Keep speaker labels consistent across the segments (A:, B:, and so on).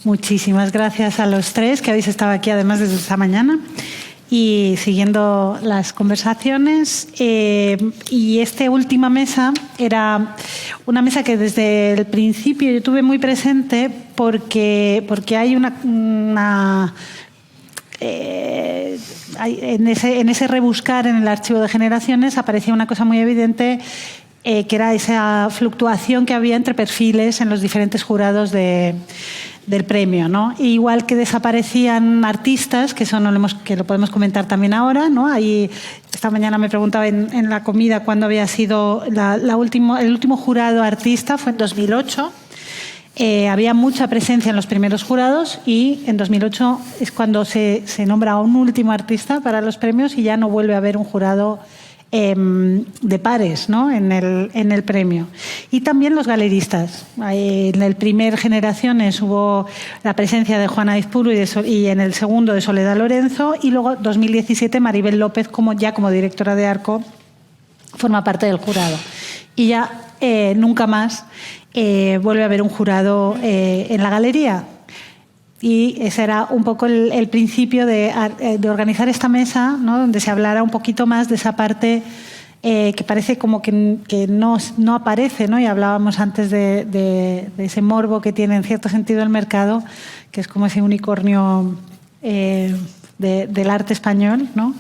A: Muchísimas gracias a los tres que habéis estado aquí además desde esta mañana y siguiendo las conversaciones. Y esta última mesa era una mesa que desde el principio yo tuve muy presente porque hay en ese rebuscar en el archivo de generaciones aparecía una cosa muy evidente, que era esa fluctuación que había entre perfiles en los diferentes jurados del premio, ¿no? Igual que desaparecían artistas, que lo podemos comentar también ahora, ¿no? Ahí, esta mañana me preguntaba en la comida cuándo había sido el último jurado artista, fue en 2008. Había mucha presencia en los primeros jurados y en 2008 es cuando se nombra a un último artista para los premios y ya no vuelve a haber un jurado de pares, ¿no? en el premio. Y también los galeristas. En el primer Generaciones hubo la presencia de Juana Aizpuru y en el segundo de Soledad Lorenzo, y luego 2017 Maribel López como directora de Arco forma parte del jurado. Y ya nunca más vuelve a haber un jurado en la galería. Y ese era un poco el principio de organizar esta mesa, ¿no? Donde se hablara un poquito más de esa parte que parece como que no aparece, ¿no? Y hablábamos antes de ese morbo que tiene en cierto sentido el mercado, que es como ese unicornio del arte español, ¿no?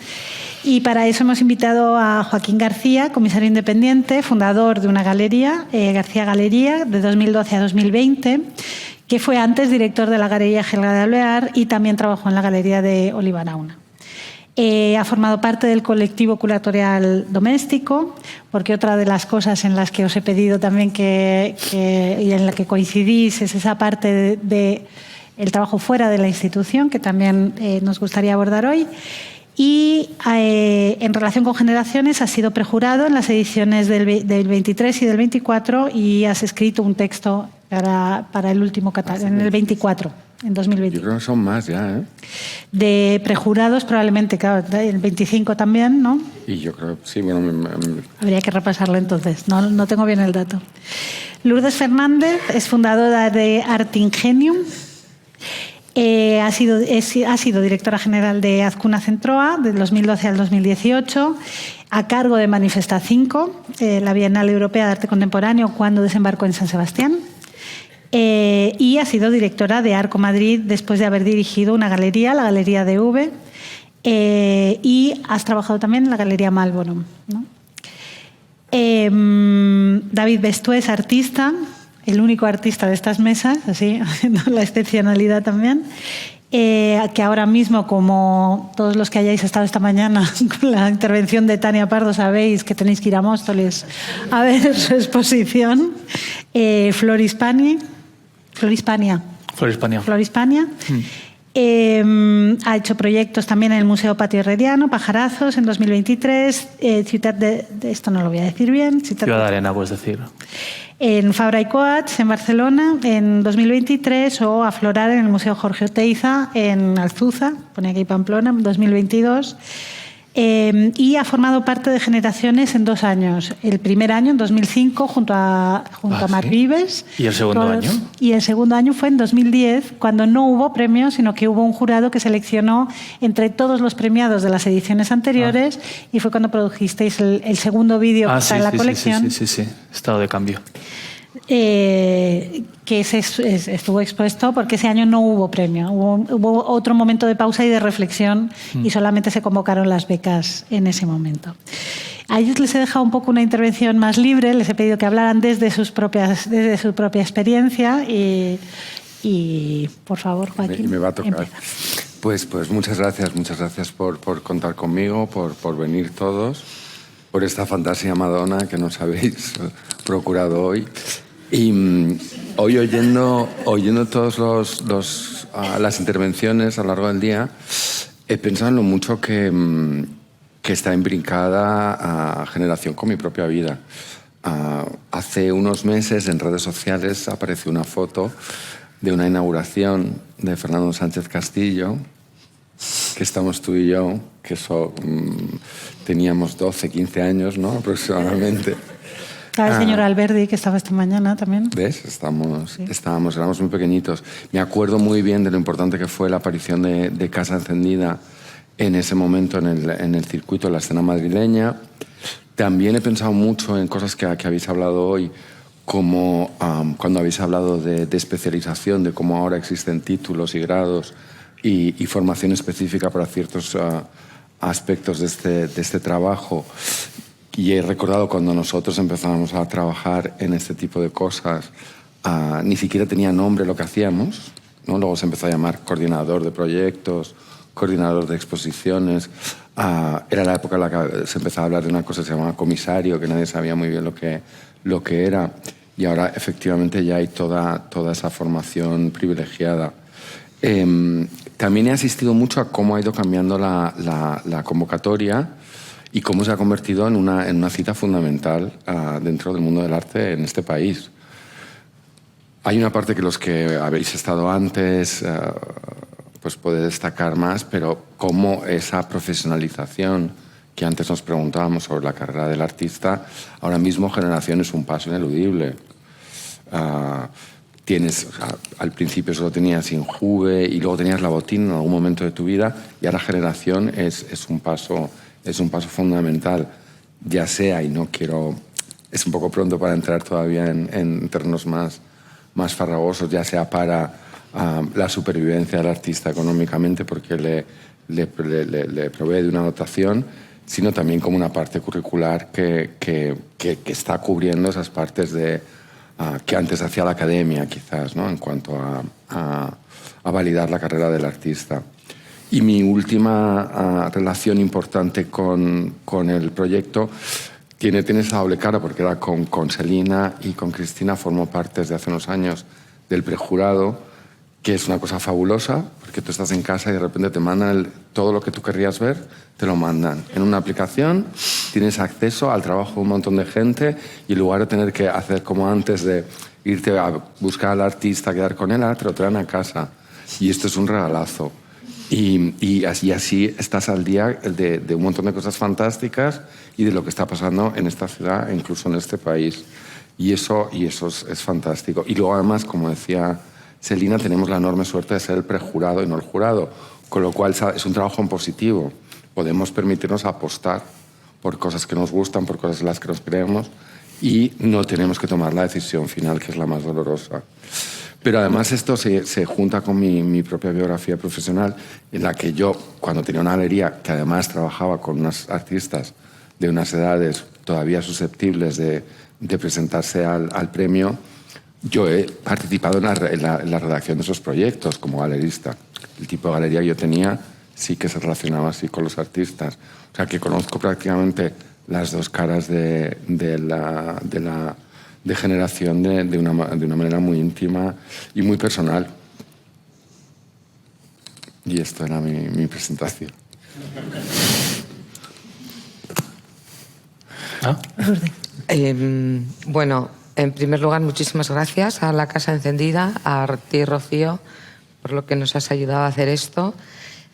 A: Y para eso hemos invitado a Joaquín García, comisario independiente, fundador de una galería, García Galería, de 2012 a 2020, que fue antes director de la Galería Helga de Alvear y también trabajó en la Galería de Oliva Nauna. Ha formado parte del colectivo curatorial doméstico, porque otra de las cosas en las que os he pedido también y en la que coincidís es esa parte de el trabajo fuera de la institución, que también nos gustaría abordar hoy. Y en relación con Generaciones has sido prejurado en las ediciones del 23 y del 24 y has escrito un texto para el último catálogo, en el 24, en 2020.
B: Yo creo que son más ya, ¿eh?
A: De prejurados probablemente, claro, el 25 también, ¿no?
B: Y yo creo que sí, bueno...
A: Habría que repasarlo entonces, no tengo bien el dato. Lourdes Fernández es fundadora de Arte Ingenium. Ha sido directora general de Azcuna Centroa del 2012 al 2018, a cargo de Manifesta 5, la Bienal Europea de Arte Contemporáneo, cuando desembarcó en San Sebastián. Y ha sido directora de Arco Madrid después de haber dirigido una galería, la Galería DV, y has trabajado también en la Galería Malboro, ¿no? David Bestué es artista, el único artista de estas mesas, así, haciendo la excepcionalidad también, que ahora mismo, como todos los que hayáis estado esta mañana con la intervención de Tania Pardo, sabéis que tenéis que ir a Móstoles a ver su exposición. Florispania. Ha hecho proyectos también en el Museo Patio Herreriano, Pajarazos, en 2023, esto no lo voy a decir bien.
C: Ciudad de Arena, puedes decir.
A: En Fabra y Coats, en Barcelona, en 2023, o Aflorar en el Museo Jorge Oteiza, en Alzuza, pone aquí Pamplona, en 2022. Y ha formado parte de Generaciones en 2 años. El primer año, en 2005, junto a Marc Vives.
C: ¿Y el segundo año?
A: Y el segundo año fue en 2010, cuando no hubo premio, sino que hubo un jurado que seleccionó entre todos los premiados de las ediciones anteriores, y fue cuando produjisteis el segundo vídeo que está en la colección.
C: Sí, estado de cambio.
A: Que estuvo expuesto porque ese año no hubo premio. Hubo otro momento de pausa y de reflexión y solamente se convocaron las becas en ese momento. A ellos les he dejado un poco una intervención más libre, les he pedido que hablaran desde su propia experiencia y por favor, Joaquín,
B: me va a tocar.
A: empieza.
B: Pues muchas gracias por contar conmigo, por venir todos, por esta fantasía Madonna que nos habéis procurado hoy. Y hoy oyendo todas las intervenciones a lo largo del día, he pensado en lo mucho que está imbrincada a Generación con mi propia vida. Hace unos meses en redes sociales apareció una foto de una inauguración de Fernando Sánchez Castillo, que estamos tú y yo, que teníamos 12, 15 años, ¿no? Aproximadamente.
A: Claro, el señor Alberdi, que estaba esta mañana también.
B: ¿Ves? Éramos muy pequeñitos. Me acuerdo muy bien de lo importante que fue la aparición de Casa Encendida en ese momento en el circuito, en la escena madrileña. También he pensado mucho en cosas que habéis hablado hoy, como cuando habéis hablado de especialización, de cómo ahora existen títulos y grados y formación específica para ciertos aspectos de este trabajo. Y he recordado cuando nosotros empezábamos a trabajar en este tipo de cosas, ni siquiera tenía nombre lo que hacíamos, ¿no? Luego se empezó a llamar coordinador de proyectos, coordinador de exposiciones. Era la época en la que se empezaba a hablar de una cosa que se llamaba comisario, que nadie sabía muy bien lo que era. Y ahora efectivamente ya hay toda esa formación privilegiada. También he asistido mucho a cómo ha ido cambiando la convocatoria y cómo se ha convertido en una cita fundamental dentro del mundo del arte en este país. Hay una parte que los que habéis estado antes pues puede destacar más, pero cómo esa profesionalización que antes nos preguntábamos sobre la carrera del artista, ahora mismo Generación es un paso ineludible. Al principio solo tenías Injuve y luego tenías La Botín en algún momento de tu vida, y ahora Generación es un paso fundamental, ya sea, y no quiero, es un poco pronto para entrar todavía en terrenos más farragosos, ya sea para la supervivencia del artista económicamente porque le provee de una dotación, sino también como una parte curricular que está cubriendo esas partes que antes hacía la academia, quizás, ¿no? En cuanto a validar la carrera del artista. Y mi última relación importante con el proyecto tiene esa doble cara, porque era con Selina y con Cristina. Formó parte desde hace unos años del prejurado, que es una cosa fabulosa, porque tú estás en casa y de repente te mandan todo lo que tú querrías ver, te lo mandan. En una aplicación tienes acceso al trabajo de un montón de gente y en lugar de tener que hacer como antes de irte a buscar al artista, quedar con él, te lo traen a casa. Y esto es un regalazo. Y así estás al día de un montón de cosas fantásticas y de lo que está pasando en esta ciudad e incluso en este país. Y eso es fantástico. Y luego, además, como decía Selina, tenemos la enorme suerte de ser el prejurado y no el jurado, con lo cual es un trabajo en positivo. Podemos permitirnos apostar por cosas que nos gustan, por cosas en las que nos creemos, y no tenemos que tomar la decisión final, que es la más dolorosa. Pero además esto se junta con mi propia biografía profesional, en la que yo, cuando tenía una galería que además trabajaba con unos artistas de unas edades todavía susceptibles de presentarse al premio, yo he participado en la redacción de esos proyectos como galerista. El tipo de galería que yo tenía sí que se relacionaba así con los artistas. O sea, que conozco prácticamente las dos caras de Generación de una manera muy íntima y muy personal. Y esto era mi presentación.
D: Bueno, en primer lugar, muchísimas gracias a la Casa Encendida, a ti, Rocío, por lo que nos has ayudado a hacer esto.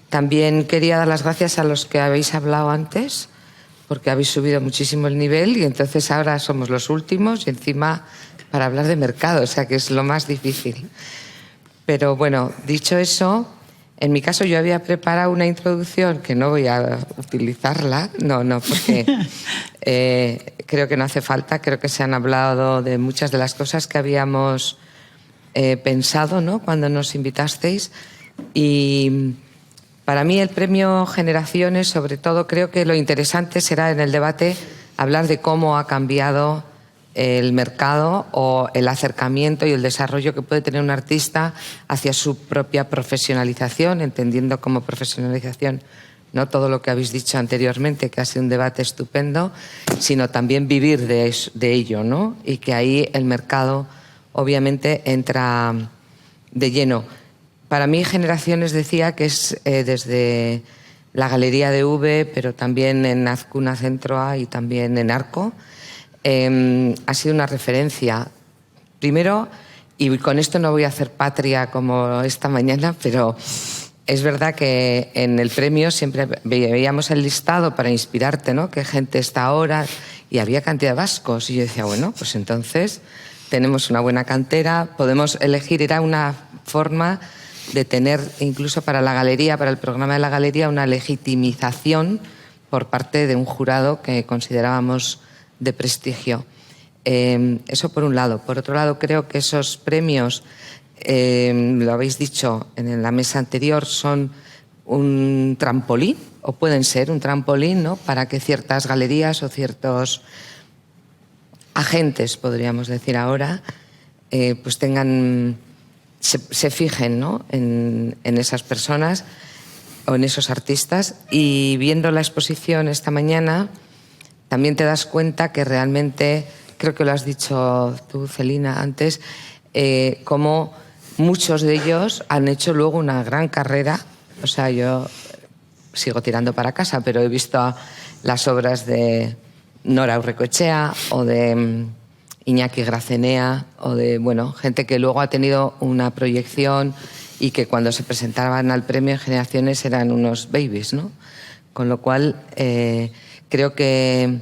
D: También quería dar las gracias a los que habéis hablado antes, porque habéis subido muchísimo el nivel y entonces ahora somos los últimos y encima para hablar de mercado, o sea que es lo más difícil. Pero bueno, dicho eso, en mi caso yo había preparado una introducción que no voy a utilizarla, no, porque creo que no hace falta, creo que se han hablado de muchas de las cosas que habíamos pensado, ¿no?, cuando nos invitasteis. Y para mí el premio Generaciones, sobre todo, creo que lo interesante será en el debate hablar de cómo ha cambiado el mercado o el acercamiento y el desarrollo que puede tener un artista hacia su propia profesionalización, entendiendo como profesionalización no todo lo que habéis dicho anteriormente, que ha sido un debate estupendo, sino también vivir de ello, ¿no? Y que ahí el mercado obviamente entra de lleno. Para mí Generaciones, decía, que es desde la Galería de V, pero también en Azcuna Centro A y también en Arco, ha sido una referencia. Primero, y con esto no voy a hacer patria como esta mañana, pero es verdad que en el premio siempre veíamos el listado para inspirarte, ¿no? Qué gente está ahora, y había cantidad de vascos. Y yo decía, bueno, pues entonces tenemos una buena cantera, podemos elegir, era una forma de tener, incluso para la galería, para el programa de la galería, una legitimización por parte de un jurado que considerábamos de prestigio. Eso por un lado. Por otro lado, creo que esos premios, lo habéis dicho en la mesa anterior, son un trampolín, o pueden ser un trampolín, ¿no?, para que ciertas galerías o ciertos agentes, podríamos decir ahora, pues tengan, se fijen, ¿no?, en esas personas o en esos artistas. Y viendo la exposición esta mañana, también te das cuenta que realmente, creo que lo has dicho tú, Celina, antes, como muchos de ellos han hecho luego una gran carrera. O sea, yo sigo tirando para casa, pero he visto las obras de Nora Aurrecoechea o de Iñaki Gracenea o de, bueno, gente que luego ha tenido una proyección y que cuando se presentaban al premio en Generaciones eran unos babies, ¿no? Con lo cual, creo que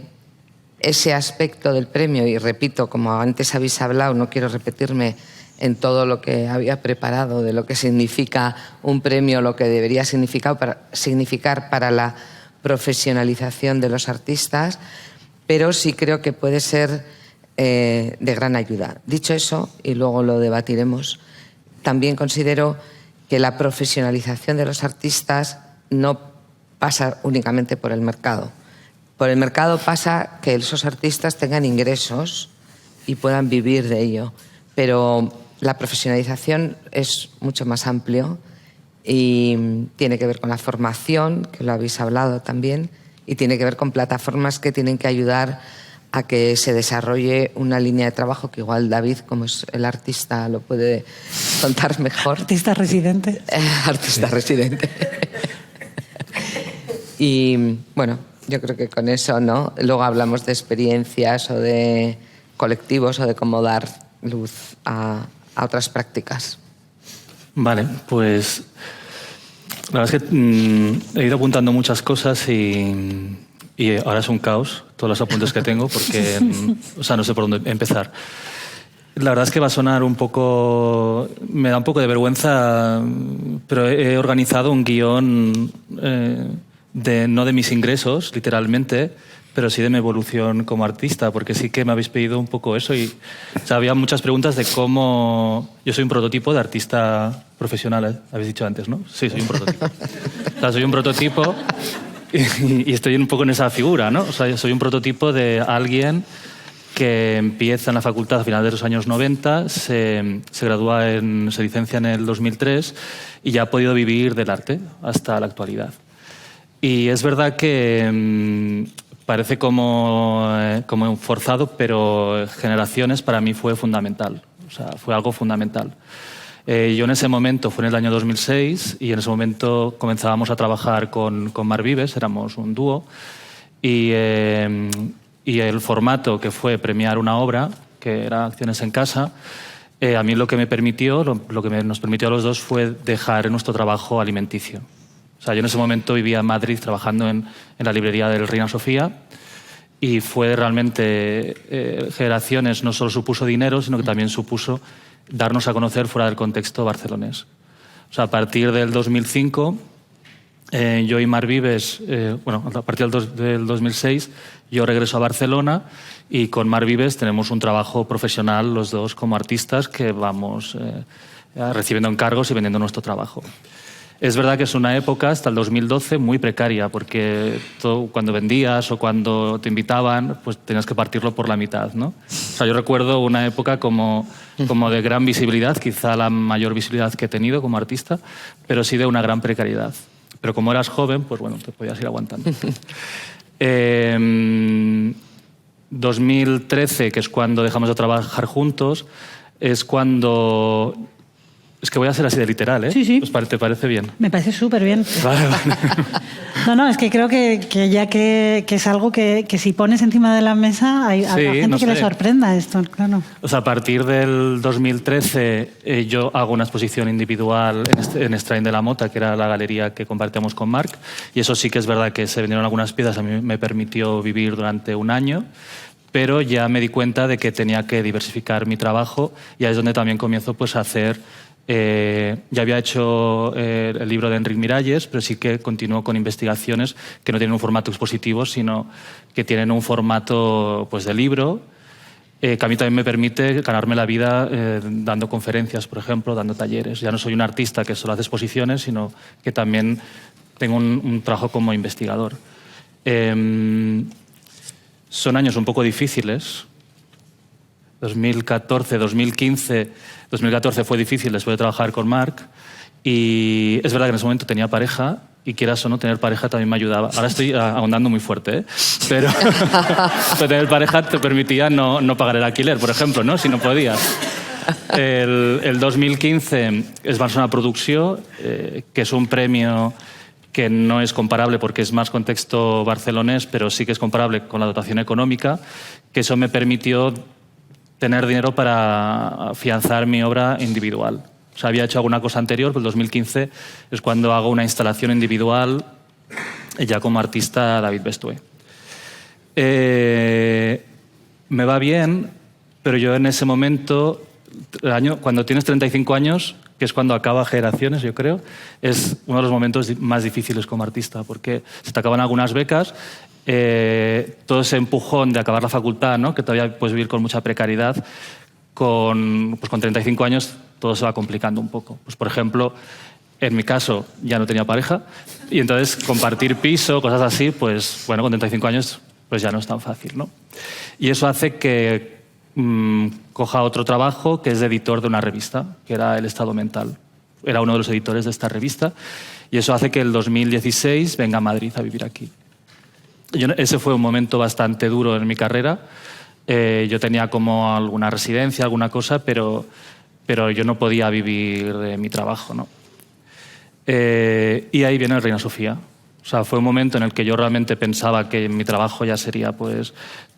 D: ese aspecto del premio, y repito, como antes habéis hablado, no quiero repetirme en todo lo que había preparado de lo que significa un premio, lo que debería significar para la profesionalización de los artistas, pero sí creo que puede ser de gran ayuda. Dicho eso, y luego lo debatiremos, también considero que la profesionalización de los artistas no pasa únicamente por el mercado. Por el mercado pasa que esos artistas tengan ingresos y puedan vivir de ello, pero la profesionalización es mucho más amplio y tiene que ver con la formación, que lo habéis hablado también, y tiene que ver con plataformas que tienen que ayudar a que se desarrolle una línea de trabajo que igual David, como es el artista, lo puede contar mejor.
A: Artista residente.
D: Artista residente. Y bueno, yo creo que con eso, ¿no? Luego hablamos de experiencias o de colectivos o de cómo dar luz a otras prácticas.
C: Vale, pues la verdad es que he ido apuntando muchas cosas y ahora es un caos todos los apuntes que tengo porque o sea, no sé por dónde empezar. La verdad es que va a sonar un poco... Me da un poco de vergüenza, pero he organizado un guión no de mis ingresos, literalmente, pero sí de mi evolución como artista, porque sí que me habéis pedido un poco eso y o sea, había muchas preguntas de cómo... Yo soy un prototipo de artista profesional, habéis dicho antes, ¿no? Sí, soy un prototipo. O sea, soy un prototipo y estoy un poco en esa figura, ¿no? O sea, soy un prototipo de alguien que empieza en la facultad a finales de los años 90, se licencia en el 2003 y ya ha podido vivir del arte hasta la actualidad. Y es verdad que parece como forzado, pero Generaciones para mí fue fundamental. O sea, fue algo fundamental. Yo en ese momento, fue en el año 2006, y en ese momento comenzábamos a trabajar con Mar Vives, éramos un dúo, y el formato que fue premiar una obra, que era Acciones en Casa, a mí lo que me permitió, lo que nos permitió a los dos fue dejar nuestro trabajo alimenticio. O sea, yo en ese momento vivía en Madrid trabajando en la librería del Reina Sofía y fue realmente Generaciones no solo supuso dinero, sino que también supuso darnos a conocer fuera del contexto barcelonés. O sea, a partir del 2005, yo y Mar Vives, a partir del 2006, yo regreso a Barcelona y con Mar Vives tenemos un trabajo profesional los dos como artistas que vamos recibiendo encargos y vendiendo nuestro trabajo. Es verdad que es una época, hasta el 2012, muy precaria, porque cuando vendías o cuando te invitaban, pues tenías que partirlo por la mitad, ¿no? O sea, yo recuerdo una época como de gran visibilidad, quizá la mayor visibilidad que he tenido como artista, pero sí de una gran precariedad. Pero como eras joven, pues bueno, te podías ir aguantando. 2013, que es cuando dejamos de trabajar juntos, es cuando Es que voy a ser así de literal, ¿eh?
A: Sí, sí.
C: ¿Te parece bien?
A: Me parece súper bien.
C: Vale, vale.
A: No, es que creo que ya que es algo que si pones encima de la mesa, habrá gente
C: no
A: que le
C: sé.
A: sorprenda esto, claro.
C: O sea, a partir del 2013 yo hago una exposición individual en Estrain de la Mota, que era la galería que compartíamos con Marc, y eso sí que es verdad que se vendieron algunas piezas, a mí me permitió vivir durante un año, pero ya me di cuenta de que tenía que diversificar mi trabajo y ahí es donde también comienzo pues, a hacer... ya había hecho el libro de Enric Miralles, pero sí que continúo con investigaciones que no tienen un formato expositivo, sino que tienen un formato pues, de libro, que a mí también me permite ganarme la vida dando conferencias, por ejemplo, dando talleres. Ya no soy un artista que solo hace exposiciones, sino que también tengo un trabajo como investigador. Son años un poco difíciles. 2014, 2015... 2014 fue difícil después de trabajar con Marc y es verdad que en ese momento tenía pareja y quieras o no, tener pareja también me ayudaba. Ahora estoy ahondando muy fuerte, ¿eh? Pero tener pareja te permitía no pagar el alquiler, por ejemplo, ¿no? Si no podías. El 2015 es Barcelona Producció, que es un premio que no es comparable porque es más contexto barcelonés, pero sí que es comparable con la dotación económica, que eso me permitió tener dinero para afianzar mi obra individual. O sea, había hecho alguna cosa anterior, pero el 2015 es cuando hago una instalación individual ya como artista David Bestué. Me va bien, pero yo en ese momento, cuando tienes 35 años, que es cuando acaba Generaciones, yo creo, es uno de los momentos más difíciles como artista, porque se te acaban algunas becas, todo ese empujón de acabar la facultad, ¿no? Que todavía puedes vivir con mucha precariedad, con 35 años todo se va complicando un poco. Pues, por ejemplo, en mi caso ya no tenía pareja y entonces compartir piso, cosas así, pues bueno, con 35 años pues ya no es tan fácil, ¿no? Y eso hace que coja otro trabajo que es de editor de una revista, que era El Estado Mental. Era uno de los editores de esta revista y eso hace que el 2016 venga a Madrid a vivir aquí. Ese fue un momento bastante duro en mi carrera. Yo tenía como alguna residencia, alguna cosa, pero yo no podía vivir de mi trabajo, ¿no? Y ahí viene el Reina Sofía. O sea, fue un momento en el que yo realmente pensaba que mi trabajo ya sería pues,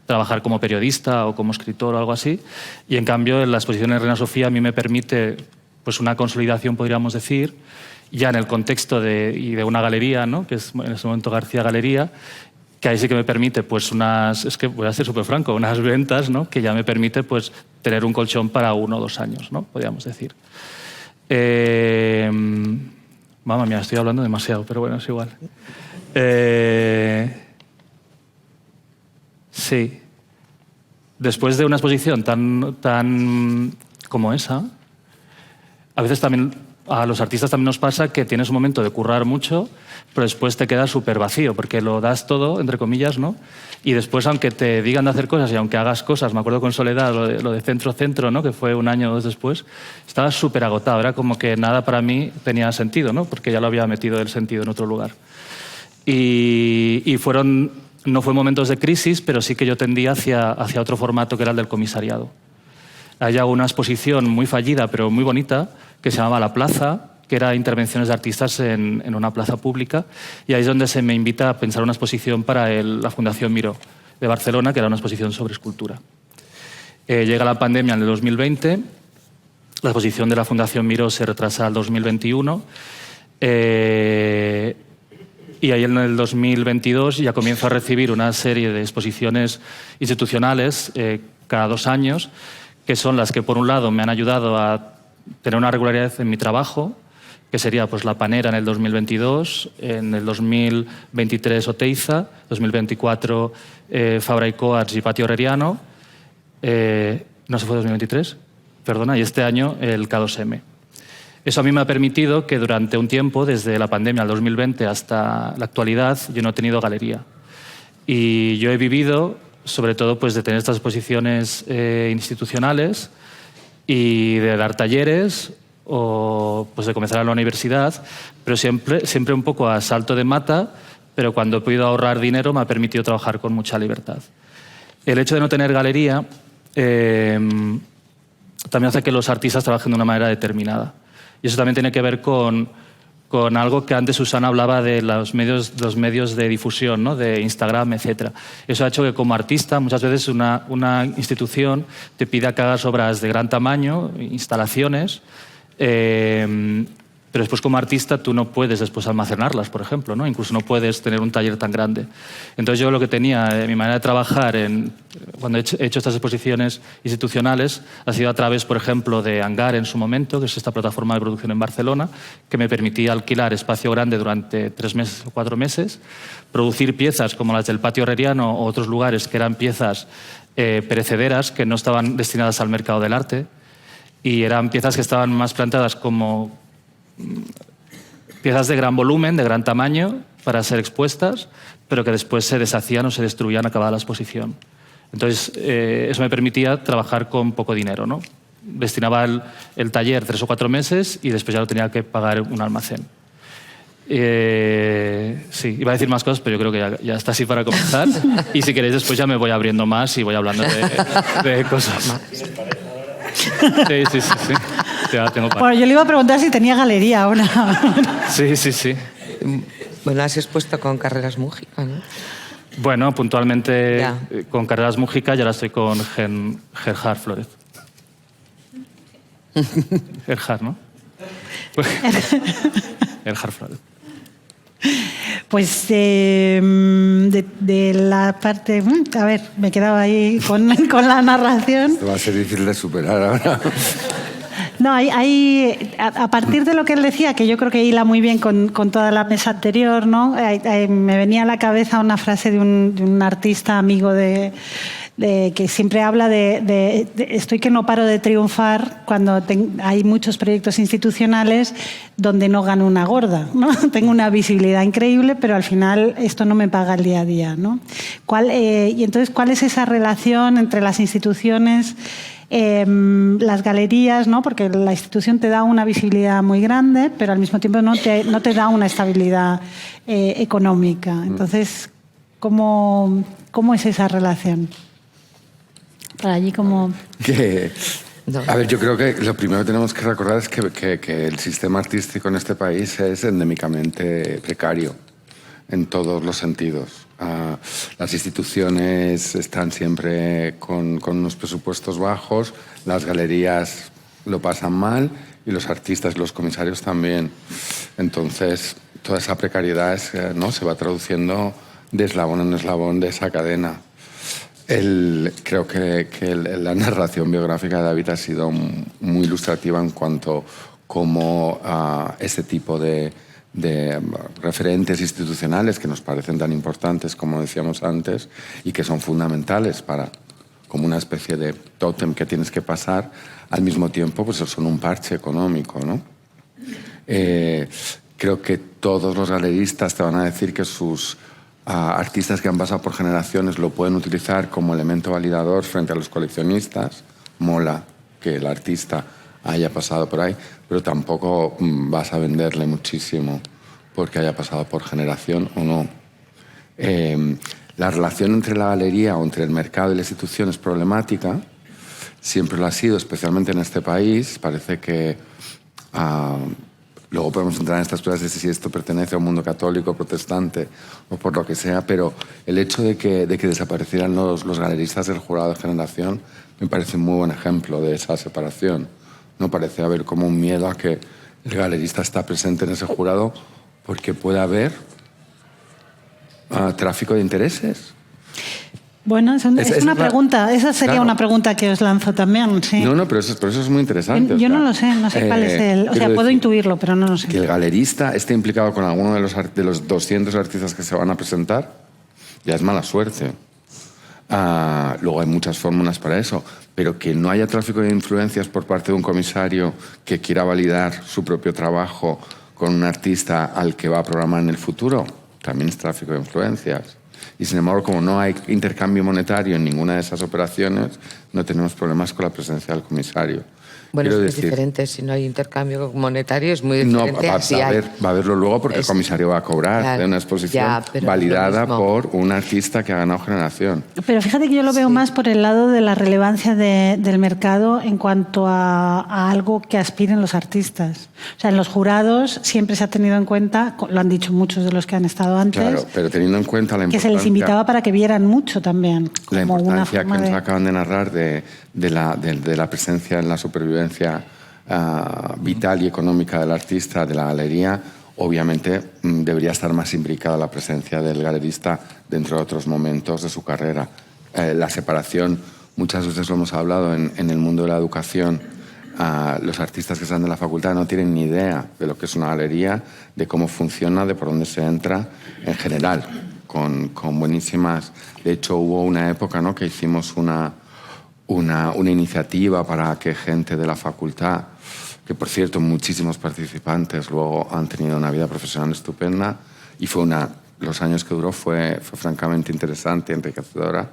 C: trabajar como periodista o como escritor o algo así. Y en cambio, la exposición en Reina Sofía a mí me permite pues, una consolidación, podríamos decir, ya en el contexto de una galería, ¿no? Que es en ese momento García Galería, que ahí sí que me permite, pues es que voy a ser súper franco, unas ventas, ¿no? Que ya me permite pues, tener un colchón para 1 o 2 años, ¿no? Podríamos decir. Mamma mía, estoy hablando demasiado, pero bueno, es igual. Sí. Después de una exposición tan como esa, a veces también a los artistas también nos pasa que tienes un momento de currar mucho, pero después te quedas súper vacío, porque lo das todo, entre comillas, ¿no? Y después, aunque te digan de hacer cosas y aunque hagas cosas, me acuerdo con Soledad, lo de Centro, ¿no? Que fue 1 año o 2 después, estaba súper agotado. Era como que nada para mí tenía sentido, ¿no? Porque ya lo había metido el sentido en otro lugar. Y no fue momentos de crisis, pero sí que yo tendía hacia otro formato que era el del comisariado. Hay una exposición muy fallida, pero muy bonita, que se llamaba La Plaza, que era intervenciones de artistas en una plaza pública, y ahí es donde se me invita a pensar una exposición para la Fundación Miró de Barcelona, que era una exposición sobre escultura. Llega la pandemia en el 2020, la exposición de la Fundación Miró se retrasa al 2021, y ahí en el 2022 ya comienzo a recibir una serie de exposiciones institucionales cada 2 años, que son las que, por un lado, me han ayudado a tener una regularidad en mi trabajo, que sería pues, La Panera en el 2022, en el 2023 Oteiza, 2024 Fabra y Coats y Patio Herreriano, no se fue 2023, perdona, y este año el K2M. Eso a mí me ha permitido que durante un tiempo, desde la pandemia al 2020 hasta la actualidad, yo no he tenido galería. Y yo he vivido, sobre todo, pues, de tener estas exposiciones institucionales y de dar talleres o pues, de comenzar a la universidad, pero siempre un poco a salto de mata, pero cuando he podido ahorrar dinero me ha permitido trabajar con mucha libertad. El hecho de no tener galería también hace que los artistas trabajen de una manera determinada. Y eso también tiene que ver con algo que antes Susana hablaba de los medios de difusión, ¿no? De Instagram, etc. Eso ha hecho que como artista muchas veces una institución te pida que hagas obras de gran tamaño, instalaciones, pero después como artista tú no puedes después almacenarlas, por ejemplo, ¿no? Incluso no puedes tener un taller tan grande. Entonces yo lo que tenía, mi manera de trabajar cuando he hecho estas exposiciones institucionales ha sido a través, por ejemplo, de Hangar en su momento, que es esta plataforma de producción en Barcelona, que me permitía alquilar espacio grande durante 3 meses o 4 meses, producir piezas como las del Patio Herreriano o otros lugares que eran piezas perecederas que no estaban destinadas al mercado del arte y eran piezas que estaban más plantadas como piezas de gran volumen, de gran tamaño, para ser expuestas, pero que después se deshacían o se destruían acabada la exposición. Entonces, eso me permitía trabajar con poco dinero, ¿no? Destinaba el taller 3 o 4 meses y después ya lo tenía que pagar un almacén. Sí, iba a decir más cosas, pero yo creo que ya está así para comenzar. Y si queréis, después ya me voy abriendo más y voy hablando de cosas. Sí. Ya tengo
A: bueno, yo le iba a preguntar si tenía galería ahora.
C: Sí.
D: Bueno, has expuesto con Carreras Múgica, ¿no?
C: Bueno, puntualmente con Carreras Múgica y ahora estoy con Gerhard Flórez. Gerhard, ¿no? Gerhard Flórez.
A: Pues de la parte... A ver, me quedaba ahí con la narración.
B: Esto va a ser difícil de superar ahora.
A: No, a partir de lo que él decía, que yo creo que hila muy bien con toda la mesa anterior, ¿no? Me venía a la cabeza una frase de un artista amigo que siempre habla de estoy que no paro de triunfar cuando hay muchos proyectos institucionales donde no gano una gorda, ¿no? Tengo una visibilidad increíble, pero al final esto no me paga el día a día, ¿no? Y entonces, ¿cuál es esa relación entre las instituciones, las galerías, ¿no? Porque la institución te da una visibilidad muy grande, pero al mismo tiempo no te da una estabilidad económica? Entonces, ¿cómo es esa relación? Para allí como...
B: A ver, yo creo que lo primero que tenemos que recordar es que el sistema artístico en este país es endémicamente precario en todos los sentidos. Las instituciones están siempre con unos presupuestos bajos, las galerías lo pasan mal y los artistas y los comisarios también. Entonces, toda esa precariedad ¿no? se va traduciendo de eslabón en eslabón de esa cadena. Creo que la narración biográfica de David ha sido muy ilustrativa en cuanto a cómo este tipo de referentes institucionales que nos parecen tan importantes, como decíamos antes, y que son fundamentales como una especie de tótem que tienes que pasar, al mismo tiempo pues son un parche económico, ¿no? Creo que todos los galeristas te van a decir que sus artistas que han pasado por generaciones lo pueden utilizar como elemento validador frente a los coleccionistas. Mola que el artista haya pasado por ahí, pero tampoco vas a venderle muchísimo porque haya pasado por generación o no. La relación entre la galería o entre el mercado y la institución es problemática, siempre lo ha sido, especialmente en este país. Parece que luego podemos entrar en estas cosas de si esto pertenece a un mundo católico, protestante o por lo que sea, pero el hecho de que desaparecieran los galeristas del jurado de generación me parece un muy buen ejemplo de esa separación. No parece haber como un miedo a que el galerista está presente en ese jurado porque puede haber tráfico de intereses.
A: Bueno, es una pregunta. Esa sería una pregunta que os lanzo también. Sí.
B: No, pero eso es muy interesante.
A: Yo no lo sé, no sé cuál es el... O sea, puedo intuirlo, pero no lo sé.
B: Que el galerista esté implicado con alguno de los 200 artistas que se van a presentar, ya es mala suerte. Luego hay muchas fórmulas para eso, pero que no haya tráfico de influencias por parte de un comisario que quiera validar su propio trabajo con un artista al que va a programar en el futuro, también es tráfico de influencias. Y sin embargo, como no hay intercambio monetario en ninguna de esas operaciones, no tenemos problemas con la presencia del comisario.
D: Bueno,
B: Quiero
D: es
B: decir,
D: diferente. Si no hay intercambio monetario es muy
B: no,
D: diferente.
B: va a haberlo luego porque el comisario va a cobrar
D: Claro,
B: de una exposición
D: ya, pero
B: validada
D: es lo mismo.
B: por un artista que ha ganado Generación.
A: Pero fíjate que yo lo veo más por el lado de la relevancia del mercado en cuanto a algo que aspiren los artistas. O sea, en los jurados siempre se ha tenido en cuenta, lo han dicho muchos de los que han estado antes,
B: Claro, pero teniendo en cuenta la
A: que
B: importancia...
A: se les invitaba para que vieran mucho también.
B: La
A: Como una
B: importancia que
A: forma
B: nos
A: de...
B: acaban de narrar de la presencia en la supervivencia vital y económica del artista, de la galería, obviamente debería estar más implicada la presencia del galerista dentro de otros momentos de su carrera. La separación, muchas veces lo hemos hablado en el mundo de la educación, los artistas que salen de la facultad no tienen ni idea de lo que es una galería, de cómo funciona, de por dónde se entra en general, con buenísimas... De hecho, hubo una época, ¿no?, que hicimos una iniciativa para que gente de la facultad, que por cierto muchísimos participantes luego han tenido una vida profesional estupenda, y los años que duró fue francamente interesante y enriquecedora.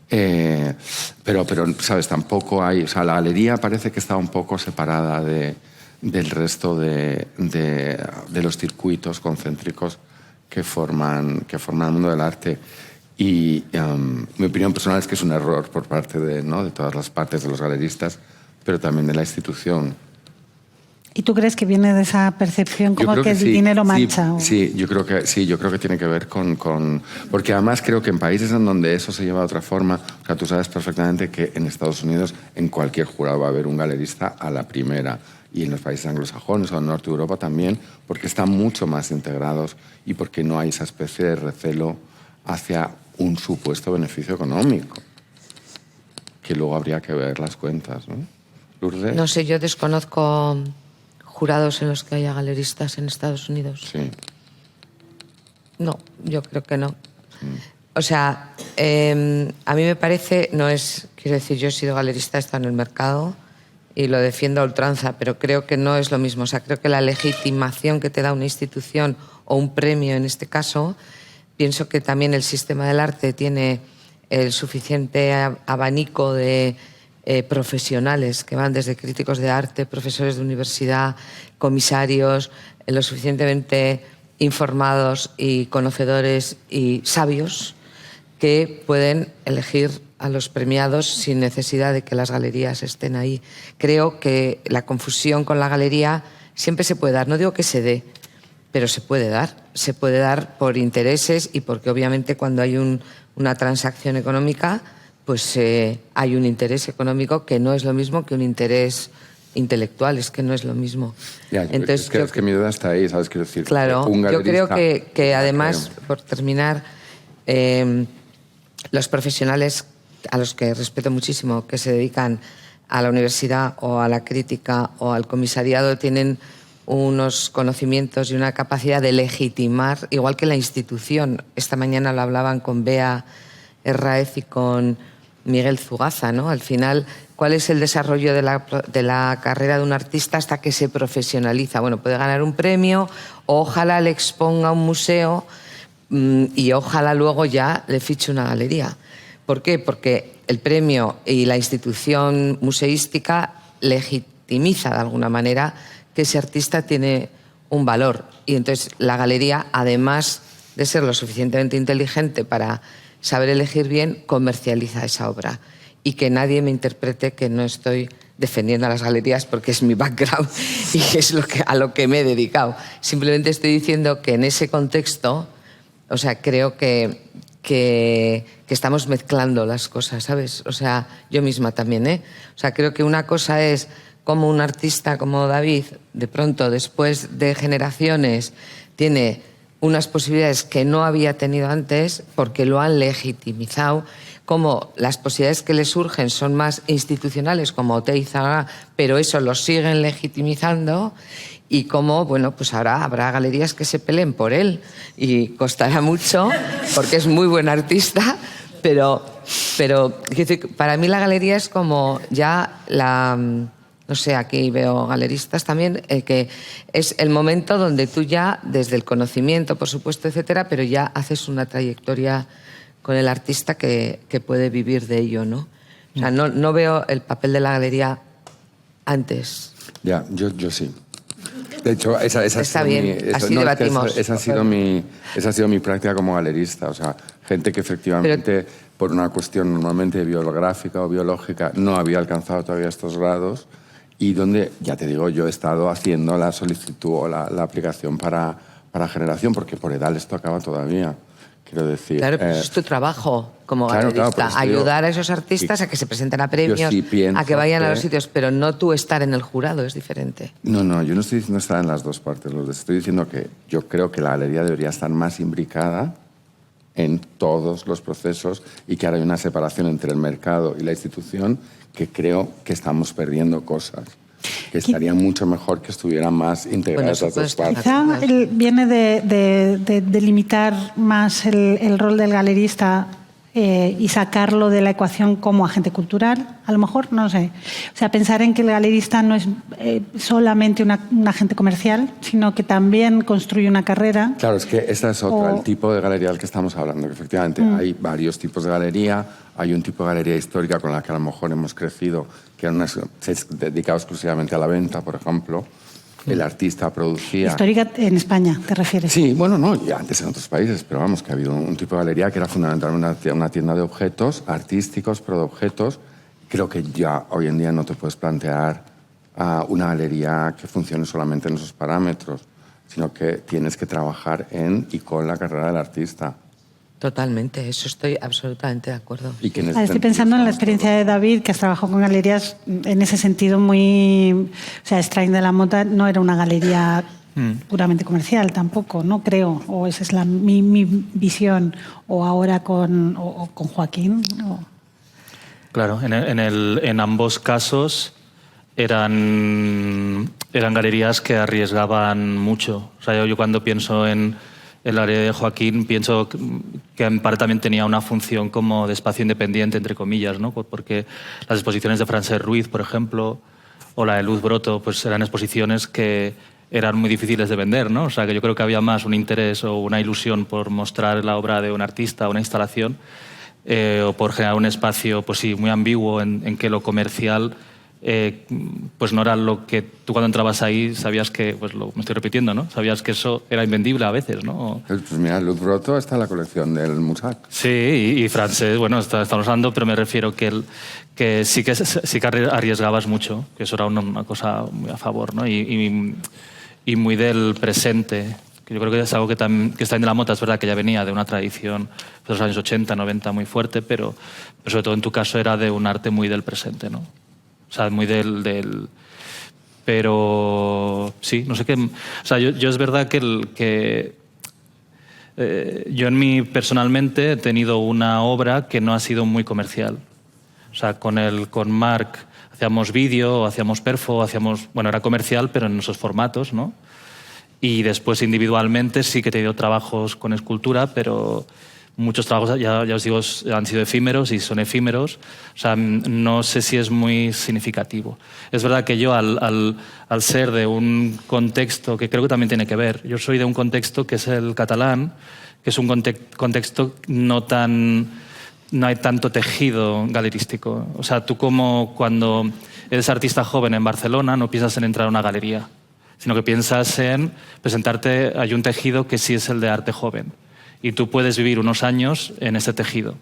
B: Pero, ¿sabes? Tampoco hay... O sea, la galería parece que está un poco separada del resto de los circuitos concéntricos que forman el mundo del arte. Y mi opinión personal es que es un error por parte de todas las partes de los galeristas, pero también de la institución.
A: ¿Y tú crees que viene de esa percepción como que el dinero mancha?
B: Sí, yo creo que tiene que ver con... Porque además creo que en países en donde eso se lleva de otra forma, o sea, tú sabes perfectamente que en Estados Unidos en cualquier jurado va a haber un galerista a la primera, y en los países anglosajones o en Norte de Europa también, porque están mucho más integrados y porque no hay esa especie de recelo hacia un supuesto beneficio económico, que luego habría que ver las cuentas, ¿no? Lourdes.
D: No sé, yo desconozco jurados en los que haya galeristas en Estados Unidos.
B: Sí.
D: No, yo creo que no. O sea, a mí me parece, quiero decir, yo he sido galerista, he estado en el mercado y lo defiendo a ultranza, pero creo que no es lo mismo. O sea, creo que la legitimación que te da una institución o un premio en este caso, pienso que también el sistema del arte tiene el suficiente abanico de profesionales que van desde críticos de arte, profesores de universidad, comisarios, lo suficientemente informados y conocedores y sabios que pueden elegir a los premiados sin necesidad de que las galerías estén ahí. Creo que la confusión con la galería siempre se puede dar, no digo que se dé, pero se puede dar por intereses y porque obviamente cuando hay una transacción económica, pues hay un interés económico que no es lo mismo que un interés intelectual, es que no es lo mismo.
B: Ya, entonces, es que mi duda está ahí, ¿sabes? Quiero decir,
D: claro, yo creo que además, por terminar, los profesionales a los que respeto muchísimo, que se dedican a la universidad o a la crítica o al comisariado, tienen unos conocimientos y una capacidad de legitimar, igual que la institución. Esta mañana lo hablaban con Bea Herráez y con Miguel Zugaza, ¿no? Al final, ¿cuál es el desarrollo de la carrera de un artista hasta que se profesionaliza? Bueno, puede ganar un premio, ojalá le exponga a un museo y ojalá luego ya le fiche una galería. ¿Por qué? Porque el premio y la institución museística legitimiza de alguna manera que ese artista tiene un valor. Y entonces la galería, además de ser lo suficientemente inteligente para saber elegir bien, comercializa esa obra. Y que nadie me interprete que no estoy defendiendo a las galerías porque es mi background y es a lo que me he dedicado. Simplemente estoy diciendo que en ese contexto, o sea, creo que estamos mezclando las cosas, ¿sabes? O sea, yo misma también, ¿eh? O sea, creo que una cosa es como un artista como David, de pronto, después de generaciones, tiene unas posibilidades que no había tenido antes porque lo han legitimizado, como las posibilidades que le surgen son más institucionales, como Oteiza, pero eso lo siguen legitimizando, y como, bueno, pues ahora habrá galerías que se peleen por él y costará mucho porque es muy buen artista, pero para mí la galería es como ya la... No sé, aquí veo galeristas también, que es el momento donde tú ya, desde el conocimiento, por supuesto, etcétera, pero ya haces una trayectoria con el artista que puede vivir de ello, ¿no? O sea, no veo el papel de la galería antes.
B: Ya, yo sí. De hecho, esa
D: Está bien, así debatimos.
B: Esa ha sido mi práctica como galerista. O sea, gente que efectivamente, por una cuestión normalmente biográfica o biológica, no había alcanzado todavía estos grados y donde, ya te digo, yo he estado haciendo la solicitud o la aplicación para generación, porque por edad les tocaba todavía. Quiero decir,
D: claro, pero eso es tu trabajo como galerista,
B: claro,
D: ayudar a esos artistas a que se presenten a premios, a que vayan a los sitios, pero no tú estar en el jurado, es diferente.
B: No, yo no estoy diciendo estar en las dos partes, estoy diciendo que yo creo que la galería debería estar más imbricada en todos los procesos y que ahora hay una separación entre el mercado y la institución que creo que estamos perdiendo cosas. Que estaría mucho mejor que estuvieran más integradas las dos partes.
A: Quizá viene de limitar más el rol del galerista y sacarlo de la ecuación como agente cultural, a lo mejor, no sé. O sea, pensar en que el galerista no es solamente un agente comercial, sino que también construye una carrera.
B: Claro, es que esa es otra, el tipo de galería del que estamos hablando, que efectivamente hay varios tipos de galería. Hay un tipo de galería histórica con la que a lo mejor hemos crecido, que se dedicaba exclusivamente a la venta, por ejemplo. El artista producía...
A: ¿Histórica en España, te refieres?
B: Sí, bueno, no, y antes en otros países, pero vamos, que ha habido un tipo de galería que era fundamentalmente una tienda de objetos artísticos, pero de objetos. Creo que ya hoy en día no te puedes plantear una galería que funcione solamente en esos parámetros, sino que tienes que trabajar en y con la carrera del artista.
D: Totalmente, eso estoy absolutamente de acuerdo.
B: Y que
A: estoy pensando en la experiencia de David, que has trabajado con galerías en ese sentido muy... O sea, Strain de la Mota no era una galería puramente comercial tampoco, no creo. O esa es mi visión. O ahora con Joaquín.
C: Claro, en ambos casos eran galerías que arriesgaban mucho. O sea, yo cuando pienso en el área de Joaquín, pienso que en parte también tenía una función como de espacio independiente, entre comillas, ¿no? Porque las exposiciones de Francesc Ruiz, por ejemplo, o la de Luz Broto, pues eran exposiciones que eran muy difíciles de vender, ¿no? O sea, que yo creo que había más un interés o una ilusión por mostrar la obra de un artista, una instalación, o por generar un espacio, pues sí, muy ambiguo en que lo comercial pues no era lo que tú cuando entrabas ahí sabías que, pues me estoy repitiendo, ¿no? Sabías que eso era invendible a veces, ¿no?
B: Pues mira, Luz Broto está en la colección del Musac.
C: Sí, y Francesc, bueno, estamos hablando, pero me refiero que sí que arriesgabas mucho, que eso era una cosa muy a favor, ¿no? Y muy del presente, que yo creo que es algo que Strain de la Mota, es verdad que ya venía de una tradición de los años 80, 90 muy fuerte, pero sobre todo en tu caso era de un arte muy del presente, ¿no? O sea, muy del... Pero sí, no sé qué... O sea, yo es verdad que yo personalmente he tenido una obra que no ha sido muy comercial. O sea, con Marc hacíamos vídeo, hacíamos perfo, bueno, era comercial, pero en esos formatos, ¿no? Y después individualmente sí que he tenido trabajos con escultura, pero... Muchos trabajos, ya os digo, han sido efímeros y son efímeros. O sea, no sé si es muy significativo. Es verdad que yo, al ser de un contexto que creo que también tiene que ver, yo soy de un contexto que es el catalán, que es un contexto no hay tanto tejido galerístico. O sea, tú como cuando eres artista joven en Barcelona no piensas en entrar a una galería, sino que piensas en presentarte, hay un tejido que sí es el de arte joven. Y tú puedes vivir unos años en este tejido,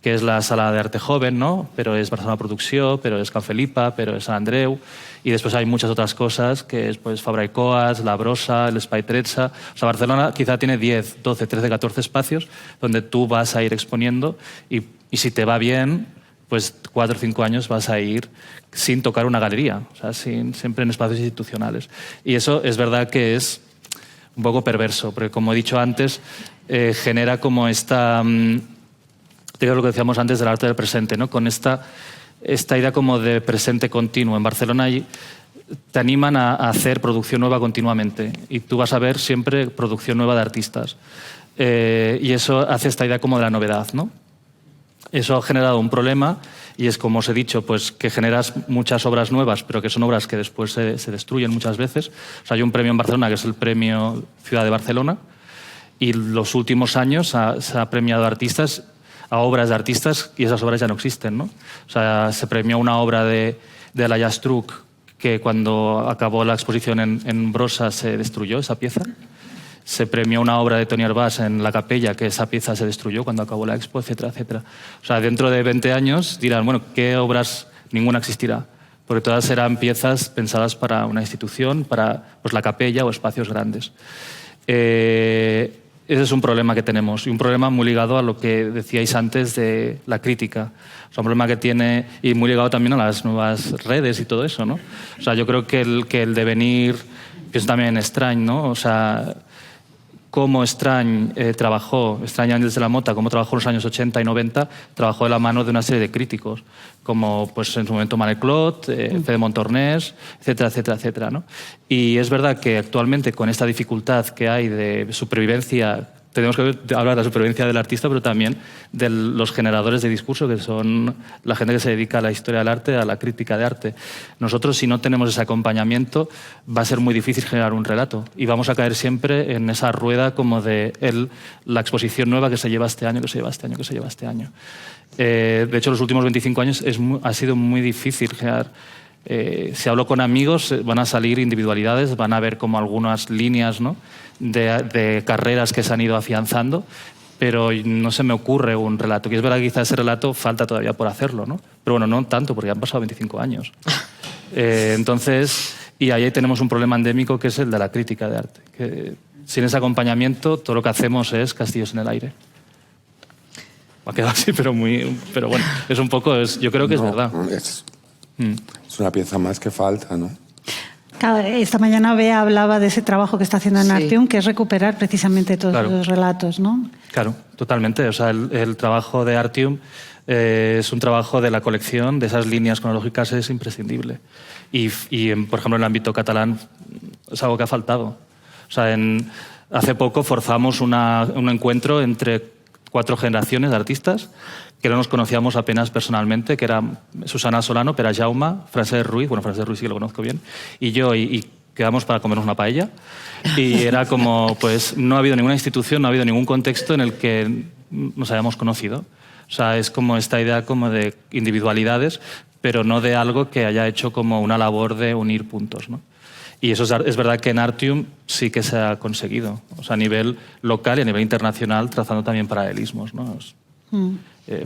C: que es la sala de arte joven, ¿no? Pero es Barcelona Producció, pero es Can Felipa, pero es Sant Andreu, y después hay muchas otras cosas, que es pues, Fabra y Coats, La Brossa, el Espai Tretze. O sea, Barcelona quizá tiene 10, 12, 13, 14 espacios donde tú vas a ir exponiendo y si te va bien, pues 4 o 5 años vas a ir sin tocar una galería, o sea, siempre en espacios institucionales. Y eso es verdad que es un poco perverso, porque como he dicho antes, genera como esta... Digo lo que decíamos antes del arte del presente, ¿no? Con esta idea como de presente continuo. En Barcelona te animan a hacer producción nueva continuamente y tú vas a ver siempre producción nueva de artistas. Y eso hace esta idea como de la novedad, ¿no? Eso ha generado un problema y es, como os he dicho, pues que generas muchas obras nuevas, pero que son obras que después se destruyen muchas veces. O sea, hay un premio en Barcelona que es el Premio Ciudad de Barcelona y los últimos años se ha premiado artistas a obras de artistas y esas obras ya no existen, ¿no? O sea, se premió una obra de la Jastruc que cuando acabó la exposición en Brossa se destruyó esa pieza. Se premió una obra de Toni Arbas en La Capella, que esa pieza se destruyó cuando acabó la expo, etcétera, etcétera. O sea, dentro de 20 años dirán, bueno, ¿qué obras? Ninguna existirá, porque todas serán piezas pensadas para una institución, para pues, la capella o espacios grandes. Ese es un problema que tenemos, y un problema muy ligado a lo que decíais antes de la crítica. O sea, un problema que tiene, y muy ligado también a las nuevas redes y todo eso, ¿no? O sea, yo creo que el devenir, pienso también en Strain, ¿no? O sea, cómo Strain trabajó, Strain Ángels de la Mota, cómo trabajó en los años 80 y 90, trabajó de la mano de una serie de críticos, como pues, en su momento Manuel Clot, Fede Montornès, etcétera, etcétera, etcétera, ¿no? Y es verdad que actualmente, con esta dificultad que hay de supervivencia, tenemos que hablar de la supervivencia del artista, pero también de los generadores de discurso, que son la gente que se dedica a la historia del arte, a la crítica de arte. Nosotros, si no tenemos ese acompañamiento, va a ser muy difícil generar un relato. Y vamos a caer siempre en esa rueda como de la exposición nueva que se lleva este año, que se lleva este año, que se lleva este año. De hecho, los últimos 25 años ha sido muy difícil generar. Si hablo con amigos, van a salir individualidades, van a ver como algunas líneas, ¿no? de carreras que se han ido afianzando, pero no se me ocurre un relato. Y es verdad que quizás ese relato falta todavía por hacerlo, ¿no? Pero bueno, no tanto, porque han pasado 25 años. Entonces, y ahí tenemos un problema endémico que es el de la crítica de arte. Que sin ese acompañamiento, todo lo que hacemos es castillos en el aire. Ha quedado así, pero bueno, es un poco, yo creo que es verdad.
B: Es una pieza más que falta, ¿no?
A: Claro, esta mañana Bea hablaba de ese trabajo que está haciendo en Artium, que es recuperar precisamente todos los relatos, ¿no? Claro,
C: totalmente. O sea, el trabajo de Artium es un trabajo de la colección, de esas líneas cronológicas es imprescindible. Y por ejemplo, en el ámbito catalán es algo que ha faltado. O sea, hace poco forzamos un encuentro entre 4 generaciones de artistas que no nos conocíamos apenas personalmente, que eran Susana Solano, Pere Jaume, Francesc Ruiz, bueno, Francesc Ruiz sí que lo conozco bien, y yo, y quedamos para comernos una paella. Y era como, pues, no ha habido ninguna institución, no ha habido ningún contexto en el que nos hayamos conocido. O sea, es como esta idea como de individualidades, pero no de algo que haya hecho como una labor de unir puntos, ¿no? Y eso es verdad que en Artium sí que se ha conseguido, o sea, a nivel local y a nivel internacional, trazando también paralelismos, ¿no?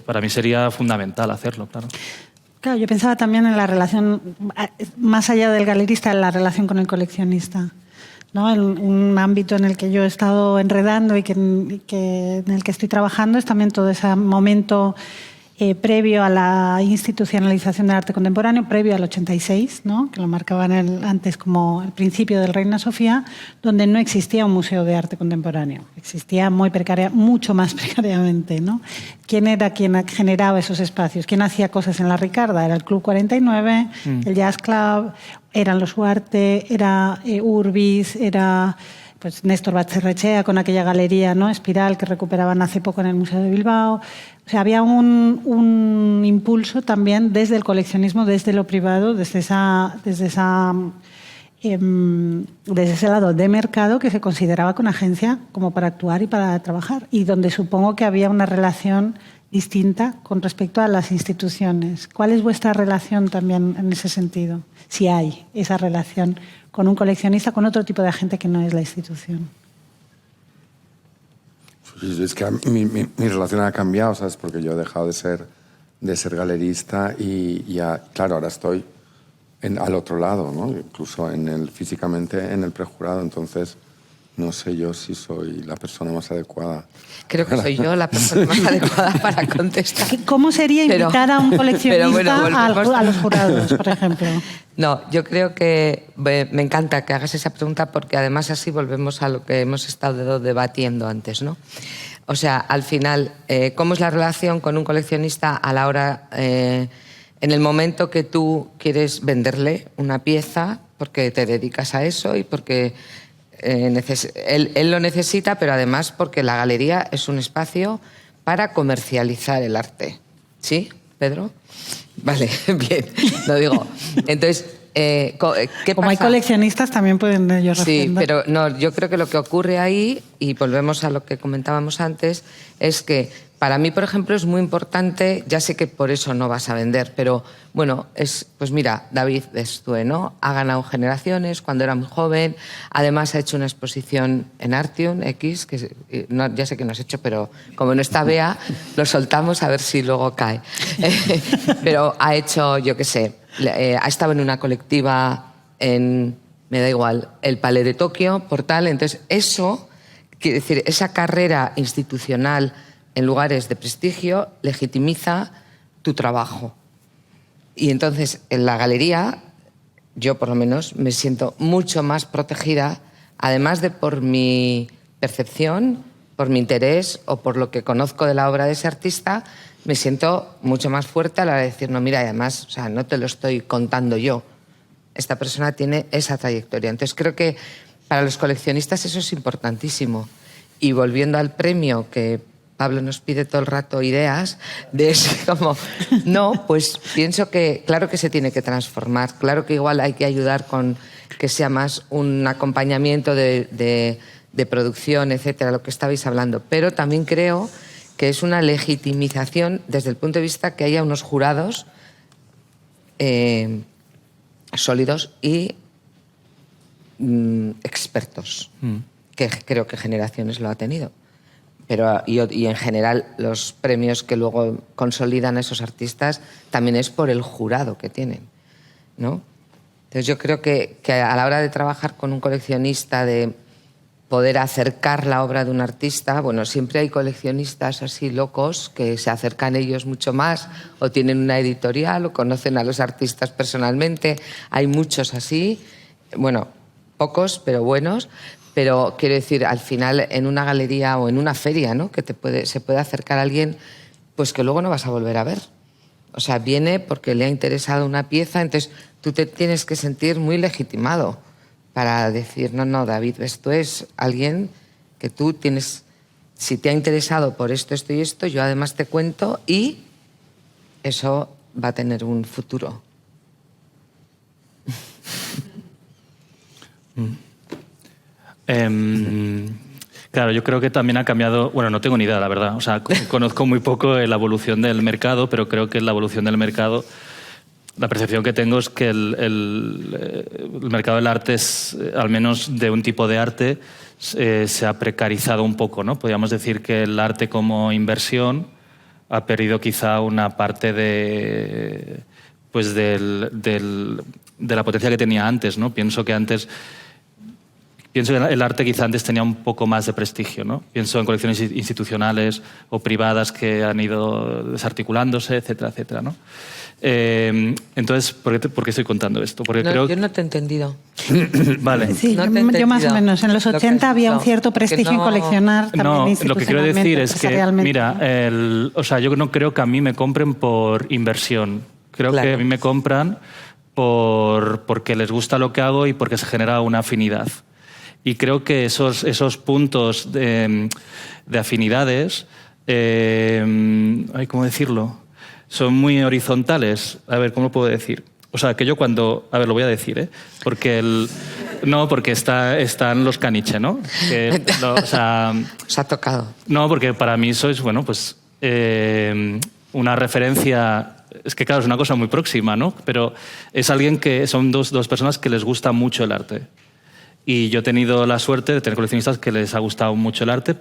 C: Para mí sería fundamental hacerlo, claro.
A: Claro, yo pensaba también en la relación, más allá del galerista, en la relación con el coleccionista, ¿no? Un ámbito en el que yo he estado enredando y en el que estoy trabajando es también todo ese momento previo a la institucionalización del arte contemporáneo, previo al 86, ¿no? Que lo marcaban antes como el principio del Reina Sofía, donde no existía un museo de arte contemporáneo. Existía mucho más precariamente, ¿no? ¿Quién era quien generaba esos espacios? ¿Quién hacía cosas en la Ricarda? Era el Club 49, el Jazz Club, eran los Huarte, era Urbis, era pues Néstor Basterrechea con aquella galería, ¿no? Espiral que recuperaban hace poco en el Museo de Bilbao. O sea, había un impulso también desde el coleccionismo, desde lo privado, desde ese lado de mercado que se consideraba con agencia como para actuar y para trabajar, y donde supongo que había una relación distinta con respecto a las instituciones. ¿Cuál es vuestra relación también en ese sentido? Si hay esa relación con un coleccionista, con otro tipo de gente que no es la institución.
B: Es que mi relación ha cambiado, ¿sabes? Porque yo he dejado de ser galerista y ya, claro, ahora estoy al otro lado, ¿no? Incluso físicamente en el prejurado, entonces no sé yo si soy la persona más adecuada.
D: Creo que soy yo la persona más adecuada para contestar.
A: ¿Cómo sería invitar a un coleccionista a los jurados, por ejemplo?
D: No, yo creo que me encanta que hagas esa pregunta porque además así volvemos a lo que hemos estado debatiendo antes, ¿no? O sea, al final, ¿cómo es la relación con un coleccionista a la hora, en el momento que tú quieres venderle una pieza porque te dedicas a eso y porque él lo necesita, pero además porque la galería es un espacio para comercializar el arte? ¿Sí, Pedro? Vale, bien, lo digo. Entonces, ¿qué pasa?
A: Como hay coleccionistas, también pueden ellos responder.
D: Sí, pero no, yo creo que lo que ocurre ahí, y volvemos a lo que comentábamos antes, es que para mí, por ejemplo, es muy importante, ya sé que por eso no vas a vender, pero bueno, pues mira, David Bestúe, ¿no? Ha ganado Generaciones cuando era muy joven, además ha hecho una exposición en Artium X, que ya sé que no has hecho, pero como no está Bea, lo soltamos a ver si luego cae. Pero ha hecho, yo qué sé, ha estado en una colectiva en, me da igual, el Palais de Tokio, por tal, entonces eso, quiere decir, esa carrera institucional en lugares de prestigio legitimiza tu trabajo. Y entonces en la galería, yo por lo menos me siento mucho más protegida, además de por mi percepción, por mi interés o por lo que conozco de la obra de ese artista, me siento mucho más fuerte a la hora de decir, no, mira, además, o sea, no te lo estoy contando yo. Esta persona tiene esa trayectoria. Entonces creo que para los coleccionistas eso es importantísimo. Y volviendo al premio que Pablo nos pide todo el rato ideas de eso, como, no, pues pienso que claro que se tiene que transformar, claro que igual hay que ayudar con que sea más un acompañamiento de producción, etcétera, lo que estabais hablando, pero también creo que es una legitimización desde el punto de vista que haya unos jurados sólidos y expertos, que creo que Generaciones lo ha tenido. Pero, y en general los premios que luego consolidan a esos artistas también es por el jurado que tienen, ¿no? Entonces yo creo que a la hora de trabajar con un coleccionista, de poder acercar la obra de un artista, bueno, siempre hay coleccionistas así locos que se acercan ellos mucho más o tienen una editorial o conocen a los artistas personalmente. Hay muchos así, bueno, pocos pero buenos. Pero quiero decir, al final en una galería o en una feria, ¿no? Que se puede acercar a alguien pues que luego no vas a volver a ver. O sea, viene porque le ha interesado una pieza, entonces tú te tienes que sentir muy legitimado para decir, no, David, esto es alguien que tú tienes, si te ha interesado por esto, esto y esto, yo además te cuento y eso va a tener un futuro.
C: Claro, yo creo que también ha cambiado, bueno, no tengo ni idea, la verdad, o sea, conozco muy poco la evolución del mercado, pero creo que la evolución del mercado, la percepción que tengo es que el mercado del arte es, al menos de un tipo de arte, se ha precarizado un poco, ¿no? Podríamos decir que el arte como inversión ha perdido quizá una parte de la potencia que tenía antes, ¿no? Pienso que el arte quizá antes tenía un poco más de prestigio, ¿no? Pienso en colecciones institucionales o privadas que han ido desarticulándose, etcétera, etcétera, ¿no? Entonces, ¿por qué estoy contando esto? Porque creo...
D: Yo no te he entendido.
C: Vale.
A: Sí,
D: no
A: yo más o menos. En los 80 había un cierto prestigio en coleccionar también institucionalmente.
C: Lo que quiero decir es que, mira, o sea, yo no creo que a mí me compren por inversión. Creo que a mí me compran porque les gusta lo que hago y porque se genera una afinidad. Y creo que esos puntos de afinidades, ¿cómo decirlo? Son muy horizontales. A ver, ¿cómo lo puedo decir? O sea, que yo cuando... A ver, lo voy a decir, ¿eh? Porque porque están los caniche, ¿no? O sea,
D: os ha tocado.
C: No, porque para mí sois, bueno, pues una referencia... Es que claro, es una cosa muy próxima, ¿no? Pero es alguien que... Son dos personas que les gusta mucho el arte. Y yo he tenido la suerte de tener coleccionistas que les ha gustado mucho el arte,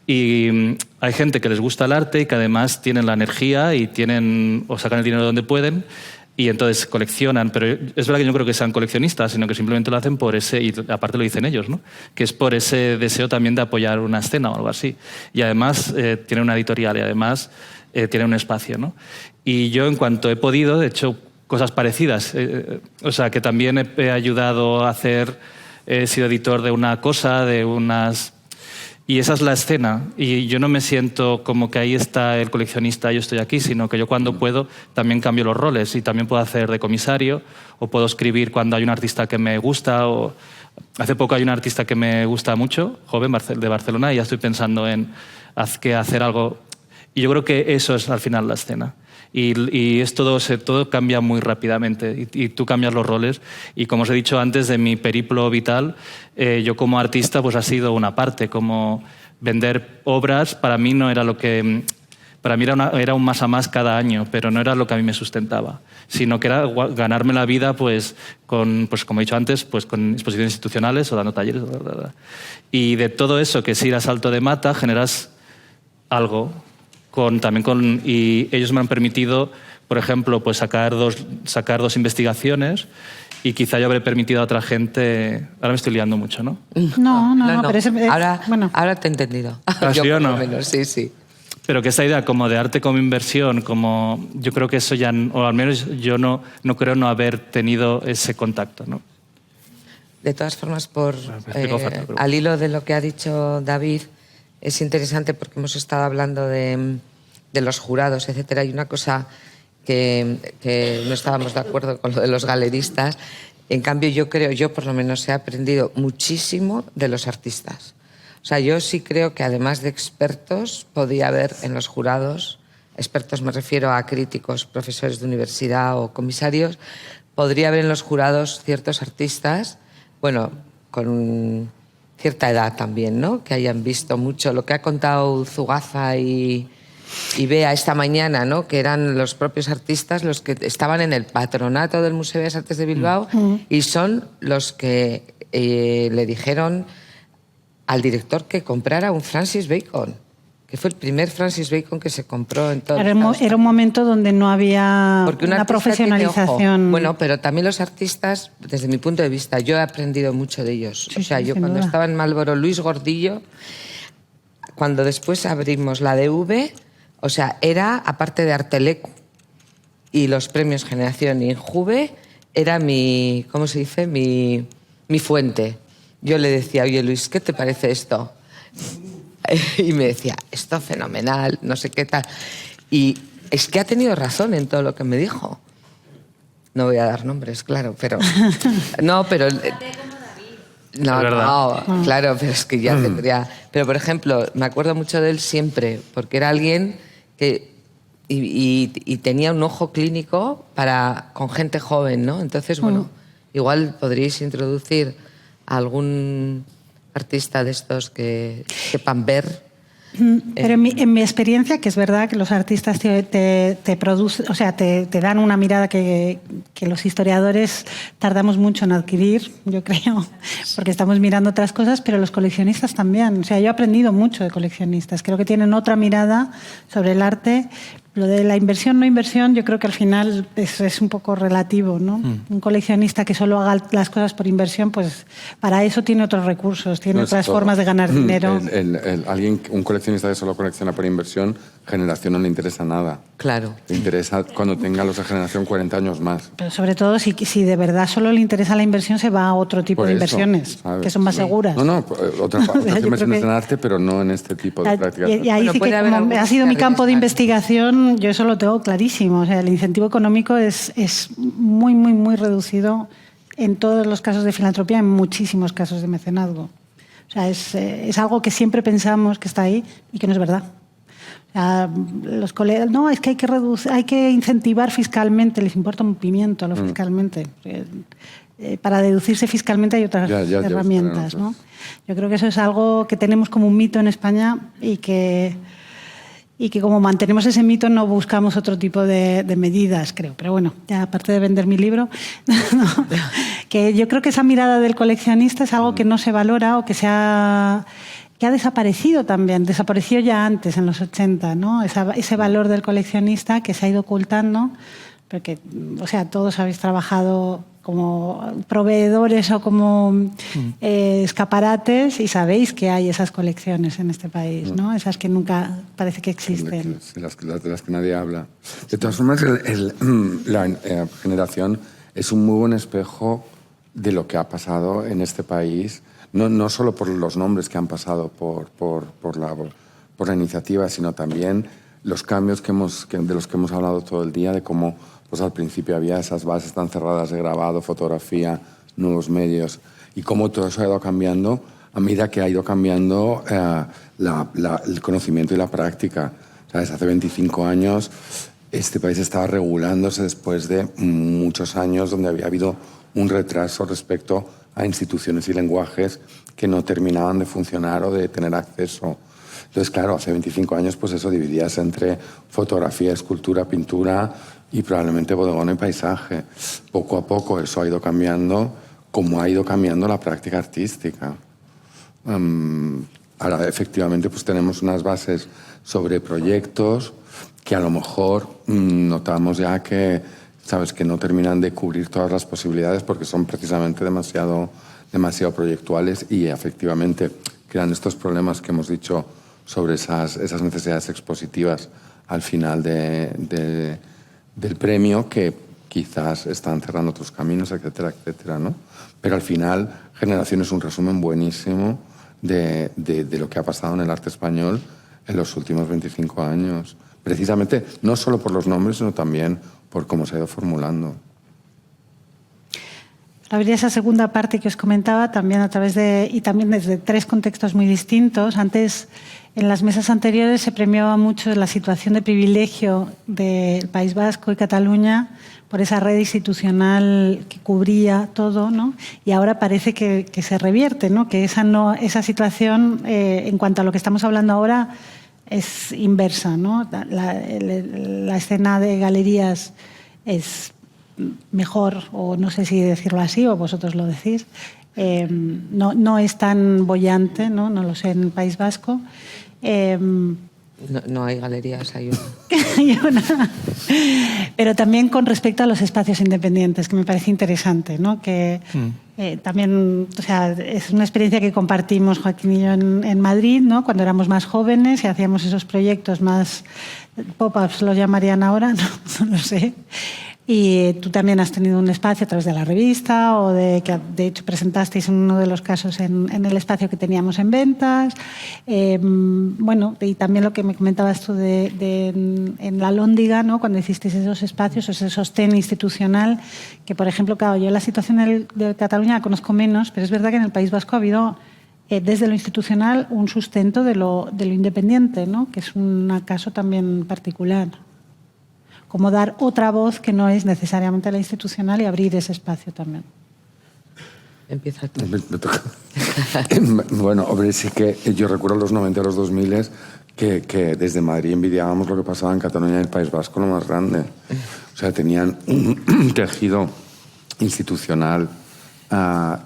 C: y hay gente que les gusta el arte y que además tienen la energía y o sacan el dinero donde pueden y entonces coleccionan. Pero es verdad que yo no creo que sean coleccionistas, sino que simplemente lo hacen por y aparte lo dicen ellos, ¿no? Que es por ese deseo también de apoyar una escena o algo así. Y además tienen una editorial y además tienen un espacio, ¿no? Y yo, en cuanto he podido, he hecho cosas parecidas. O sea, que también he ayudado a hacer... He sido editor de una cosa, de unas... Y esa es la escena. Y yo no me siento como que ahí está el coleccionista, yo estoy aquí, sino que yo cuando puedo también cambio los roles y también puedo hacer de comisario o puedo escribir cuando hay un artista que me gusta. Hace poco hay un artista que me gusta mucho, joven, de Barcelona, y ya estoy pensando en hacer algo. Y yo creo que eso es al final la escena. Y todo cambia muy rápidamente y tú cambias los roles. Y como os he dicho antes, de mi periplo vital, yo como artista pues ha sido una parte, como vender obras para mí no era lo que... Para mí era un más a más cada año, pero no era lo que a mí me sustentaba, sino que era ganarme la vida, pues como he dicho antes, pues con exposiciones institucionales o dando talleres. Bla, bla, bla. Y de todo eso, que es ir a salto de mata, generas algo. Y ellos me han permitido, por ejemplo, pues sacar dos investigaciones, y quizá yo habré permitido a otra gente... Ahora me estoy liando mucho, ¿no?
A: No, pero
D: ahora te he entendido.
C: ¿Sí o no?
D: Menos, sí.
C: Pero que esta idea como de arte como inversión, yo creo que eso ya, o al menos yo no creo no haber tenido ese contacto, ¿no?
D: De todas formas, al hilo de lo que ha dicho David, es interesante porque hemos estado hablando de los jurados, etcétera. Hay una cosa que no estábamos de acuerdo con lo de los galeristas. En cambio, yo por lo menos he aprendido muchísimo de los artistas. O sea, yo sí creo que además de expertos, podía haber en los jurados, expertos me refiero a críticos, profesores de universidad o comisarios, podría haber en los jurados ciertos artistas, bueno, con cierta edad también, ¿no? Que hayan visto mucho lo que ha contado Zugaza y Bea esta mañana, ¿no? Que eran los propios artistas los que estaban en el patronato del Museo de Bellas Artes de Bilbao y son los que le dijeron al director que comprara un Francis Bacon, que fue el primer Francis Bacon que se compró en todo
A: Era un momento donde no había una profesionalización.
D: Bueno, pero también los artistas, desde mi punto de vista, yo he aprendido mucho de ellos.
A: Sí,
D: o sea,
A: sí,
D: yo cuando estaba en Marlboro, Luis Gordillo, cuando después abrimos la DV, o sea, era, aparte de Artelecu y los premios Generación y Injuve, era mi, ¿cómo se dice? Mi fuente. Yo le decía, oye Luis, ¿qué te parece esto? Y me decía, esto fenomenal, no sé qué tal. Y es que ha tenido razón en todo lo que me dijo. No voy a dar nombres, claro, pero... No, pero... No, claro, pero es que ya tendría... Pero, por ejemplo, me acuerdo mucho de él siempre, porque era alguien que... Y tenía un ojo clínico con gente joven, ¿no? Entonces, bueno, igual podríais introducir a algún artista de estos que sepan ver.
A: Pero en mi experiencia, que es verdad que los artistas te producen, o sea, te dan una mirada que los historiadores tardamos mucho en adquirir, yo creo, porque estamos mirando otras cosas, pero los coleccionistas también. O sea, yo he aprendido mucho de coleccionistas. Creo que tienen otra mirada sobre el arte. Lo de la inversión, no inversión, yo creo que al final es un poco relativo, ¿no? Un coleccionista que solo haga las cosas por inversión, pues para eso tiene otros recursos, tiene otras formas de ganar dinero.
B: Un coleccionista que solo colecciona por inversión, generación no le interesa nada.
D: Claro.
B: Le interesa cuando tenga los de generación 40 años más.
A: Pero sobre todo, si de verdad solo le interesa la inversión, se va a otro tipo de inversiones, ¿sabes? Que son más seguras.
B: Otras inversiones en arte, pero no en este tipo de prácticas.
A: Y ahí sí que, como ha sido mi campo de investigación, yo eso lo tengo clarísimo. O sea, el incentivo económico es muy, muy, muy reducido en todos los casos de filantropía, en muchísimos casos de mecenazgo. O sea, es algo que siempre pensamos que está ahí y que no es verdad. O sea, los colegas, no, es que hay que reducir, hay que incentivar fiscalmente, les importa un pimiento lo fiscalmente. Para deducirse fiscalmente hay otras herramientas, ¿no? Yo creo que eso es algo que tenemos como un mito en España y que como mantenemos ese mito no buscamos otro tipo de medidas, creo. Pero bueno, ya aparte de vender mi libro, no, que yo creo que esa mirada del coleccionista es algo que no se valora o que ha desaparecido también. Desapareció ya antes, en los 80, ¿no? Ese valor del coleccionista que se ha ido ocultando, porque, o sea, todos habéis trabajado como proveedores o como escaparates y sabéis que hay esas colecciones en este país, ¿no? Esas que nunca parece que existen.
B: Las de las que nadie habla. De todas formas, la generación es un muy buen espejo de lo que ha pasado en este país, no solo por los nombres que han pasado por la iniciativa, sino también los cambios de los que hemos hablado todo el día, de cómo pues al principio había esas bases tan cerradas de grabado, fotografía, nuevos medios, y cómo todo eso ha ido cambiando a medida que ha ido cambiando el conocimiento y la práctica. ¿Sabes? Hace 25 años este país estaba regulándose después de muchos años donde había habido un retraso respecto a instituciones y lenguajes que no terminaban de funcionar o de tener acceso. Entonces, claro, hace 25 años pues eso dividías entre fotografía, escultura, pintura y probablemente bodegón y paisaje. Poco a poco eso ha ido cambiando, como ha ido cambiando la práctica artística. Ahora, efectivamente, pues tenemos unas bases sobre proyectos que a lo mejor notamos ya que, sabes, que no terminan de cubrir todas las posibilidades porque son precisamente demasiado proyectuales y efectivamente crean estos problemas que hemos dicho sobre esas necesidades expositivas al final del premio, que quizás están cerrando otros caminos, etcétera, etcétera, ¿no? Pero al final, Generación es un resumen buenísimo de lo que ha pasado en el arte español en los últimos 25 años. Precisamente, no solo por los nombres, sino también por cómo se ha ido formulando.
A: Habría esa segunda parte que os comentaba también a través y también desde 3 contextos muy distintos. Antes, en las mesas anteriores se premiaba mucho la situación de privilegio del País Vasco y Cataluña por esa red institucional que cubría todo, ¿no? Y ahora parece que se revierte, ¿no? Que esa situación, en cuanto a lo que estamos hablando ahora, es inversa, ¿no? La escena de galerías es mejor, o no sé si decirlo así, o vosotros lo decís, no es tan boyante, ¿no? No lo sé en el País Vasco.
D: No hay galerías, hay una.
A: Hay una. Pero también con respecto a los espacios independientes, que me parece interesante, ¿no? Que también, o sea, es una experiencia que compartimos Joaquín y yo en Madrid, ¿no? Cuando éramos más jóvenes y hacíamos esos proyectos más pop-ups, los llamarían ahora, no lo sé. Y tú también has tenido un espacio a través de la revista o que de hecho presentasteis en uno de los casos en el espacio que teníamos en ventas. Bueno, y también lo que me comentabas tú en la Alhóndiga, ¿no? Cuando hicisteis esos espacios, ese sostén institucional, que por ejemplo, claro, yo la situación de Cataluña la conozco menos, pero es verdad que en el País Vasco ha habido desde lo institucional un sustento de lo independiente, ¿no? Que es un caso también particular. Como dar otra voz que no es necesariamente la institucional y abrir ese espacio también.
D: Empieza tú.
B: Me toca. Bueno, hombre, sí que yo recuerdo los 90 y los 2000 que desde Madrid envidiábamos lo que pasaba en Cataluña y el País Vasco, lo más grande. O sea, tenían un tejido institucional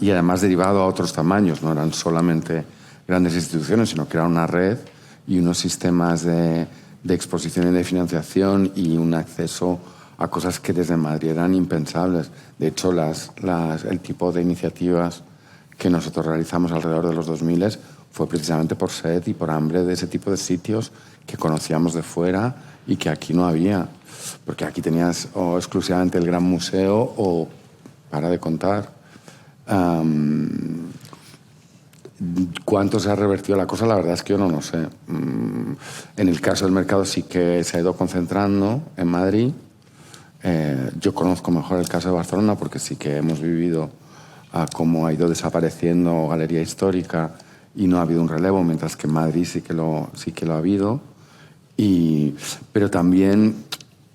B: y además derivado a otros tamaños. No eran solamente grandes instituciones, sino que era una red y unos sistemas de exposición y de financiación y un acceso a cosas que desde Madrid eran impensables. De hecho, el tipo de iniciativas que nosotros realizamos alrededor de los 2000 fue precisamente por sed y por hambre de ese tipo de sitios que conocíamos de fuera y que aquí no había. Porque aquí tenías exclusivamente el Gran Museo o para de contar. ¿Cuánto se ha revertido la cosa? La verdad es que yo no lo sé. En el caso del mercado sí que se ha ido concentrando en Madrid. Yo conozco mejor el caso de Barcelona porque sí que hemos vivido cómo ha ido desapareciendo Galería Histórica y no ha habido un relevo, mientras que en Madrid sí que lo ha habido. Pero también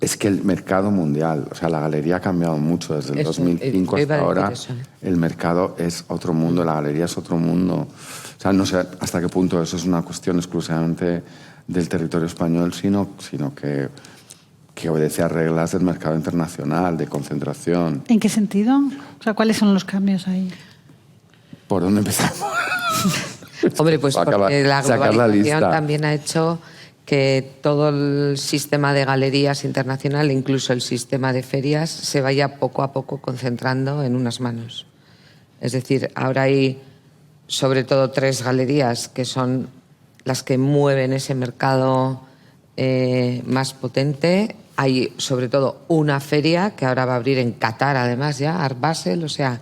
B: es que el mercado mundial, o sea, la galería ha cambiado mucho desde el 2005 hasta ahora. El mercado es otro mundo, la galería es otro mundo. O sea, no sé hasta qué punto eso es una cuestión exclusivamente del territorio español, sino que obedece a reglas del mercado internacional, de concentración.
A: ¿En qué sentido? O sea, ¿cuáles son los cambios ahí?
B: ¿Por dónde empezamos?
D: Hombre, pues porque la globalización también ha hecho que todo el sistema de galerías internacional, incluso el sistema de ferias, se vaya poco a poco concentrando en unas manos. Es decir, ahora hay sobre todo 3 galerías que son las que mueven ese mercado más potente. Hay sobre todo una feria que ahora va a abrir en Qatar, además, ya, Art Basel. O sea,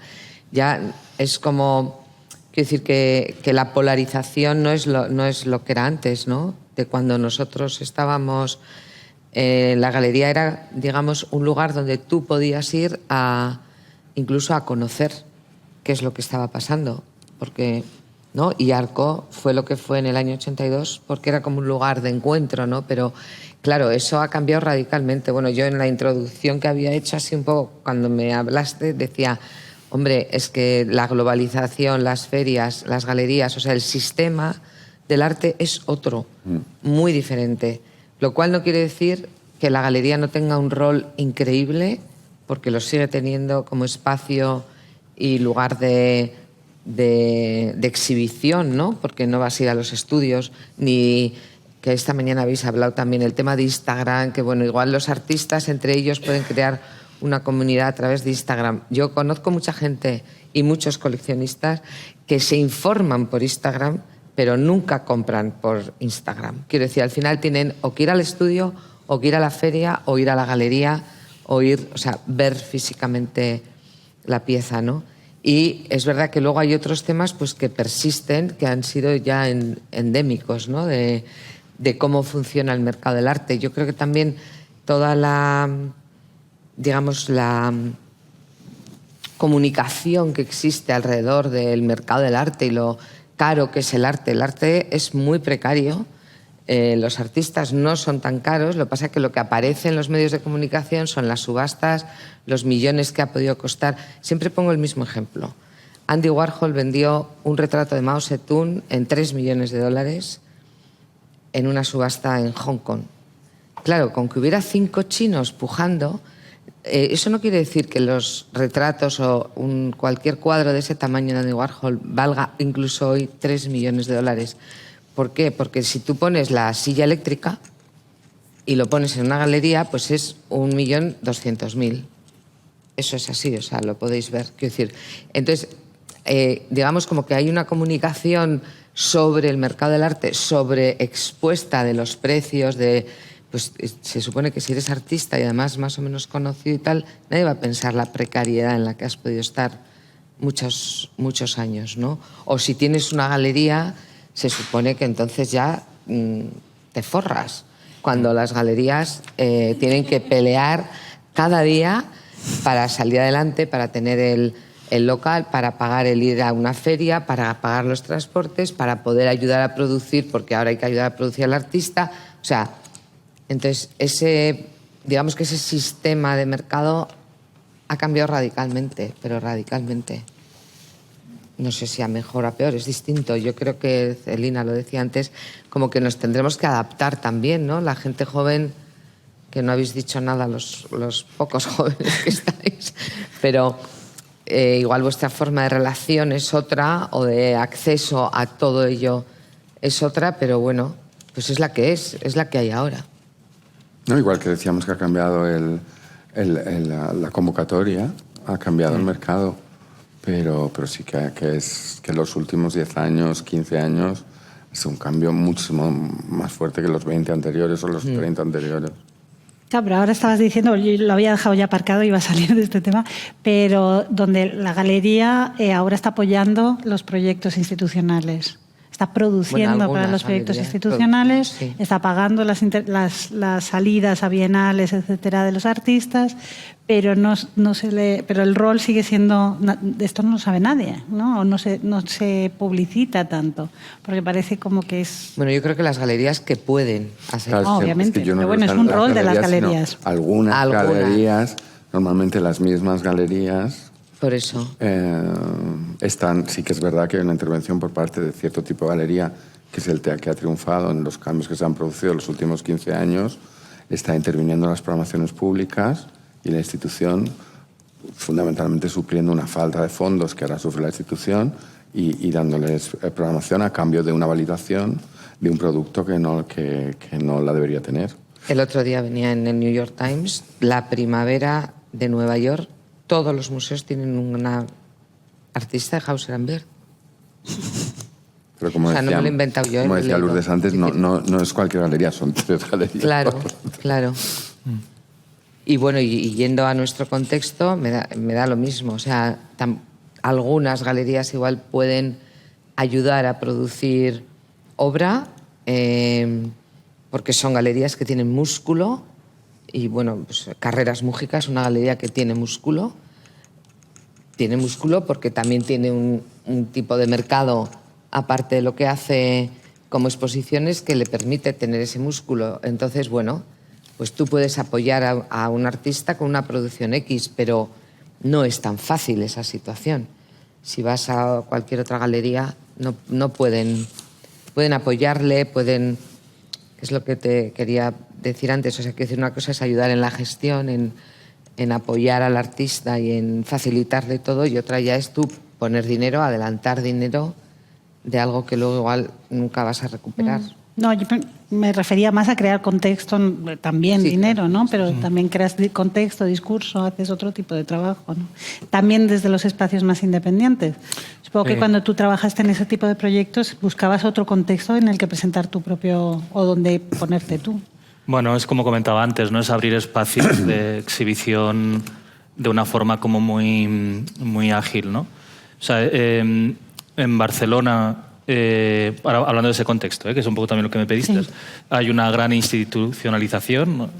D: ya es como, quiero decir que la polarización no es lo que era antes, ¿no? De cuando nosotros estábamos, la galería era, digamos, un lugar donde tú podías ir incluso a conocer qué es lo que estaba pasando, porque, ¿no? Y Arco fue lo que fue en el año 82 porque era como un lugar de encuentro, ¿no? Pero claro, eso ha cambiado radicalmente. Bueno, yo en la introducción que había hecho así un poco, cuando me hablaste, decía, hombre, es que la globalización, las ferias, las galerías, o sea, el sistema del arte es otro, muy diferente. Lo cual no quiere decir que la galería no tenga un rol increíble, porque lo sigue teniendo como espacio y lugar de exhibición, ¿no? Porque no vas a ir a los estudios, ni que esta mañana habéis hablado también el tema de Instagram, que bueno, igual los artistas entre ellos pueden crear una comunidad a través de Instagram. Yo conozco mucha gente y muchos coleccionistas que se informan por Instagram, pero nunca compran por Instagram. Quiero decir, al final tienen o que ir al estudio, o que ir a la feria, o ir a la galería, o sea, ver físicamente la pieza, ¿no? Y es verdad que luego hay otros temas pues, que persisten, que han sido ya endémicos, ¿no? De cómo funciona el mercado del arte. Yo creo que también toda la, digamos, la comunicación que existe alrededor del mercado del arte y lo caro que es el arte. El arte es muy precario. Los artistas no son tan caros, lo que pasa es que lo que aparece en los medios de comunicación son las subastas, los millones que ha podido costar. Siempre pongo el mismo ejemplo. Andy Warhol vendió un retrato de Mao Zedong en $3 millones en una subasta en Hong Kong. Claro, con que hubiera 5 chinos pujando, eso no quiere decir que los retratos o cualquier cuadro de ese tamaño de Andy Warhol valga incluso hoy $3 millones. ¿Por qué? Porque si tú pones la silla eléctrica y lo pones en una galería, pues es 1.200.000. Eso es así, o sea, lo podéis ver. Quiero decir, entonces, digamos como que hay una comunicación sobre el mercado del arte, sobre expuesta de los precios, pues se supone que si eres artista y además más o menos conocido y tal, nadie va a pensar la precariedad en la que has podido estar muchos años, ¿no? O si tienes una galería, se supone que entonces ya te forras, cuando las galerías tienen que pelear cada día para salir adelante, para tener el local, para pagar el ir a una feria, para pagar los transportes, para poder ayudar a producir, porque ahora hay que ayudar a producir al artista. O sea, entonces digamos que ese sistema de mercado ha cambiado radicalmente, pero radicalmente. No sé si a mejor o a peor, es distinto. Yo creo que, Celina lo decía antes, como que nos tendremos que adaptar también, ¿no? La gente joven, que no habéis dicho nada, los pocos jóvenes que estáis, pero igual vuestra forma de relación es otra, o de acceso a todo ello es otra, pero bueno, pues es la que hay ahora.
B: No, igual que decíamos que ha cambiado la convocatoria, ha cambiado el mercado. Pero sí que los últimos 10 años, 15 años, es un cambio muchísimo más fuerte que los 20 anteriores o los 30 anteriores.
A: Claro, pero ahora estabas diciendo, yo lo había dejado ya aparcado, iba a salir de este tema, pero donde la galería ahora está apoyando los proyectos institucionales. Está produciendo para los proyectos institucionales, sí. Está pagando las salidas a bienales, etcétera, de los artistas, pero pero el rol sigue siendo, esto no lo sabe nadie, ¿no? No se publicita tanto, porque parece como que es...
D: Bueno, yo creo que las galerías que pueden hacer.
A: Claro, obviamente, pero bueno, es un rol de las galerías.
B: Algunas galerías, normalmente las mismas galerías.
D: Por eso.
B: Sí que es verdad que hay una intervención por parte de cierto tipo de galería, que es el que ha triunfado en los cambios que se han producido en los últimos 15 años, está interviniendo en las programaciones públicas y la institución, fundamentalmente supliendo una falta de fondos que ahora sufre la institución y dándoles programación a cambio de una validación de un producto que no la debería tener.
D: El otro día venía en el New York Times, la primavera de Nueva York. Todos los museos tienen una artista de Hauser & Wirth.
B: Pero como
D: no me lo he inventado yo.
B: Como decía Lourdes antes, no es cualquier galería, son 3 galerías.
D: Claro. Y bueno, y yendo a nuestro contexto, me da lo mismo. O sea, algunas galerías igual pueden ayudar a producir obra, porque son galerías que tienen músculo. Y bueno, pues Carreras Mújica es una galería que tiene músculo. Tiene músculo porque también tiene un tipo de mercado, aparte de lo que hace como exposiciones, que le permite tener ese músculo. Entonces, bueno, pues tú puedes apoyar a un artista con una producción X, pero no es tan fácil esa situación. Si vas a cualquier otra galería, no pueden pueden apoyarle, pueden... Es lo que te quería decir antes. O sea, que decir, una cosa es ayudar en la gestión, en apoyar al artista y en facilitarle todo, y otra ya es tú poner dinero, adelantar dinero de algo que luego igual nunca vas a recuperar.
A: No, yo me refería más a crear contexto, también
D: Sí,
A: dinero,
D: claro.
A: ¿no? Pero también creas contexto, discurso, haces otro tipo de trabajo, ¿no? También desde los espacios más independientes. Supongo que cuando tú trabajaste en ese tipo de proyectos buscabas otro contexto en el que presentar tu propio, o donde ponerte tú.
C: Bueno, es como comentaba antes, ¿no? Es abrir espacios de exhibición de una forma como muy ágil, ¿no? O sea, en Barcelona, ahora hablando de ese contexto, que es un poco también lo que me pediste,
A: Sí.
C: hay una gran institucionalización, ¿no?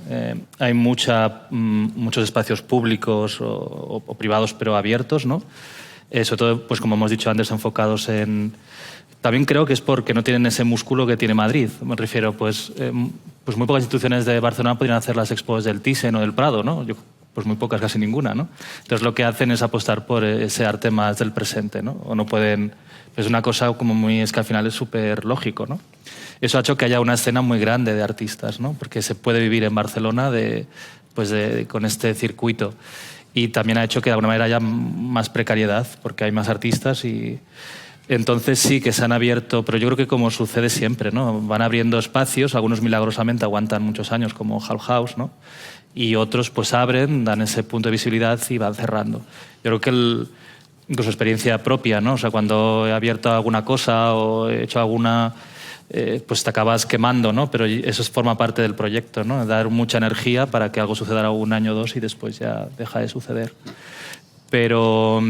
C: Hay muchos espacios públicos o privados, pero abiertos, ¿no? Sobre todo, pues como hemos dicho antes, enfocados en... También creo que es porque no tienen ese músculo que tiene Madrid. Me refiero, pues muy pocas instituciones de Barcelona podrían hacer las expos del Thyssen o del Prado, ¿no? Pues muy pocas, casi ninguna, ¿no? Entonces lo que hacen es apostar por ese arte más del presente, ¿no? O no pueden... Es una cosa como muy... Es que al final es súper lógico, ¿no? Eso ha hecho que haya una escena muy grande de artistas, ¿no? Porque se puede vivir en Barcelona con este circuito. Y también ha hecho que de alguna manera haya más precariedad, porque hay más artistas y... Entonces sí que se han abierto, pero yo creo que como sucede siempre, ¿no? Van abriendo espacios, algunos milagrosamente aguantan muchos años, como Hull House, ¿no? Y otros pues abren, dan ese punto de visibilidad y van cerrando. Yo creo que incluso experiencia propia, ¿no? O sea, cuando he abierto alguna cosa o he hecho alguna... pues te acabas quemando, ¿no? Pero eso forma parte del proyecto, ¿no? Dar mucha energía para que algo suceda un año o dos y después ya deja de suceder. Pero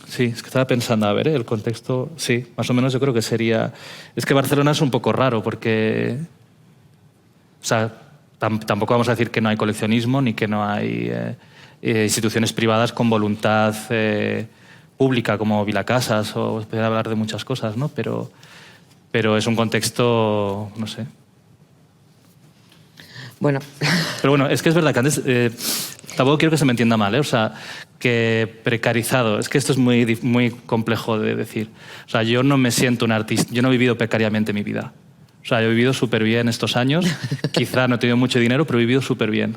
C: sí, es que estaba pensando, a ver, el contexto, sí, más o menos yo creo que sería... Es que Barcelona es un poco raro porque... O sea, tampoco vamos a decir que no hay coleccionismo ni que no hay instituciones privadas con voluntad pública como Vilacasas o poder hablar de muchas cosas, ¿no? Pero es un contexto, no sé.
D: Bueno.
C: Pero bueno, es que es verdad que antes... tampoco quiero que se me entienda mal, ¿eh? O sea, que precarizado. Es que esto es muy complejo de decir. O sea, yo no me siento un artista. Yo no he vivido precariamente mi vida. O sea, yo he vivido súper bien estos años. Quizá no he tenido mucho dinero, pero he vivido súper bien.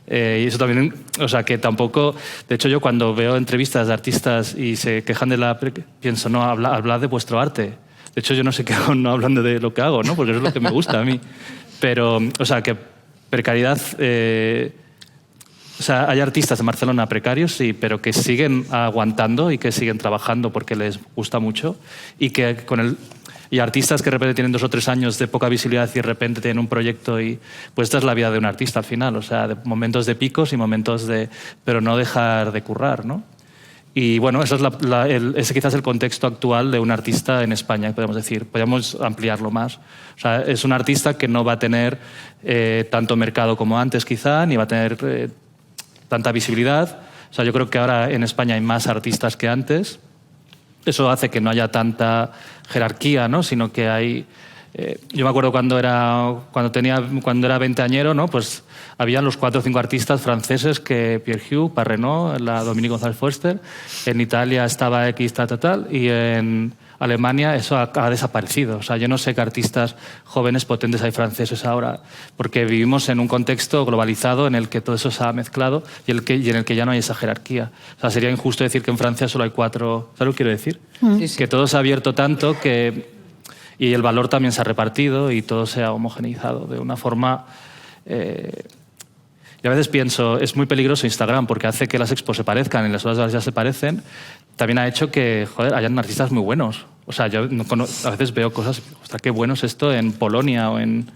C: Y eso también... O sea, que tampoco... De hecho, yo cuando veo entrevistas de artistas y se quejan de la... Pienso, no, hablad de vuestro arte. De hecho, yo no sé qué hago no hablando de lo que hago, ¿no? Porque eso es lo que me gusta a mí. Pero, o sea, que precariedad... O sea, hay artistas en Barcelona precarios, sí, pero que siguen aguantando y que siguen trabajando porque les gusta mucho y artistas que de repente tienen 2 o 3 años de poca visibilidad y de repente tienen un proyecto y pues esta es la vida de un artista al final, o sea, de momentos de picos y momentos de... pero no dejar de currar, ¿no? Y bueno, eso es ese quizás es el contexto actual de un artista en España, podemos decir. Podríamos ampliarlo más. O sea, es un artista que no va a tener tanto mercado como antes quizá, ni va a tener... tanta visibilidad. O sea, yo creo que ahora en España hay más artistas que antes. Eso hace que no haya tanta jerarquía, ¿no? Sino que hay... yo me acuerdo cuando era veinteañero, ¿no? Pues había los 4 o 5 artistas franceses que Pierre Hugh, Parrenot, la Dominique González Foerster. En Italia estaba X, tal, y en Alemania eso ha desaparecido. O sea, yo no sé qué artistas jóvenes potentes hay franceses ahora, porque vivimos en un contexto globalizado en el que todo eso se ha mezclado y en el que ya no hay esa jerarquía. O sea, sería injusto decir que en Francia solo hay 4... ¿Sabes lo que quiero decir?
D: Sí, sí.
C: Que todo se ha abierto tanto y el valor también se ha repartido y todo se ha homogeneizado de una forma... Y a veces pienso, es muy peligroso Instagram porque hace que las expos se parezcan y las obras ya se parecen. También ha hecho que, joder, hayan artistas muy buenos. O sea, yo a veces veo cosas, ostras, qué bueno es esto en Polonia o en...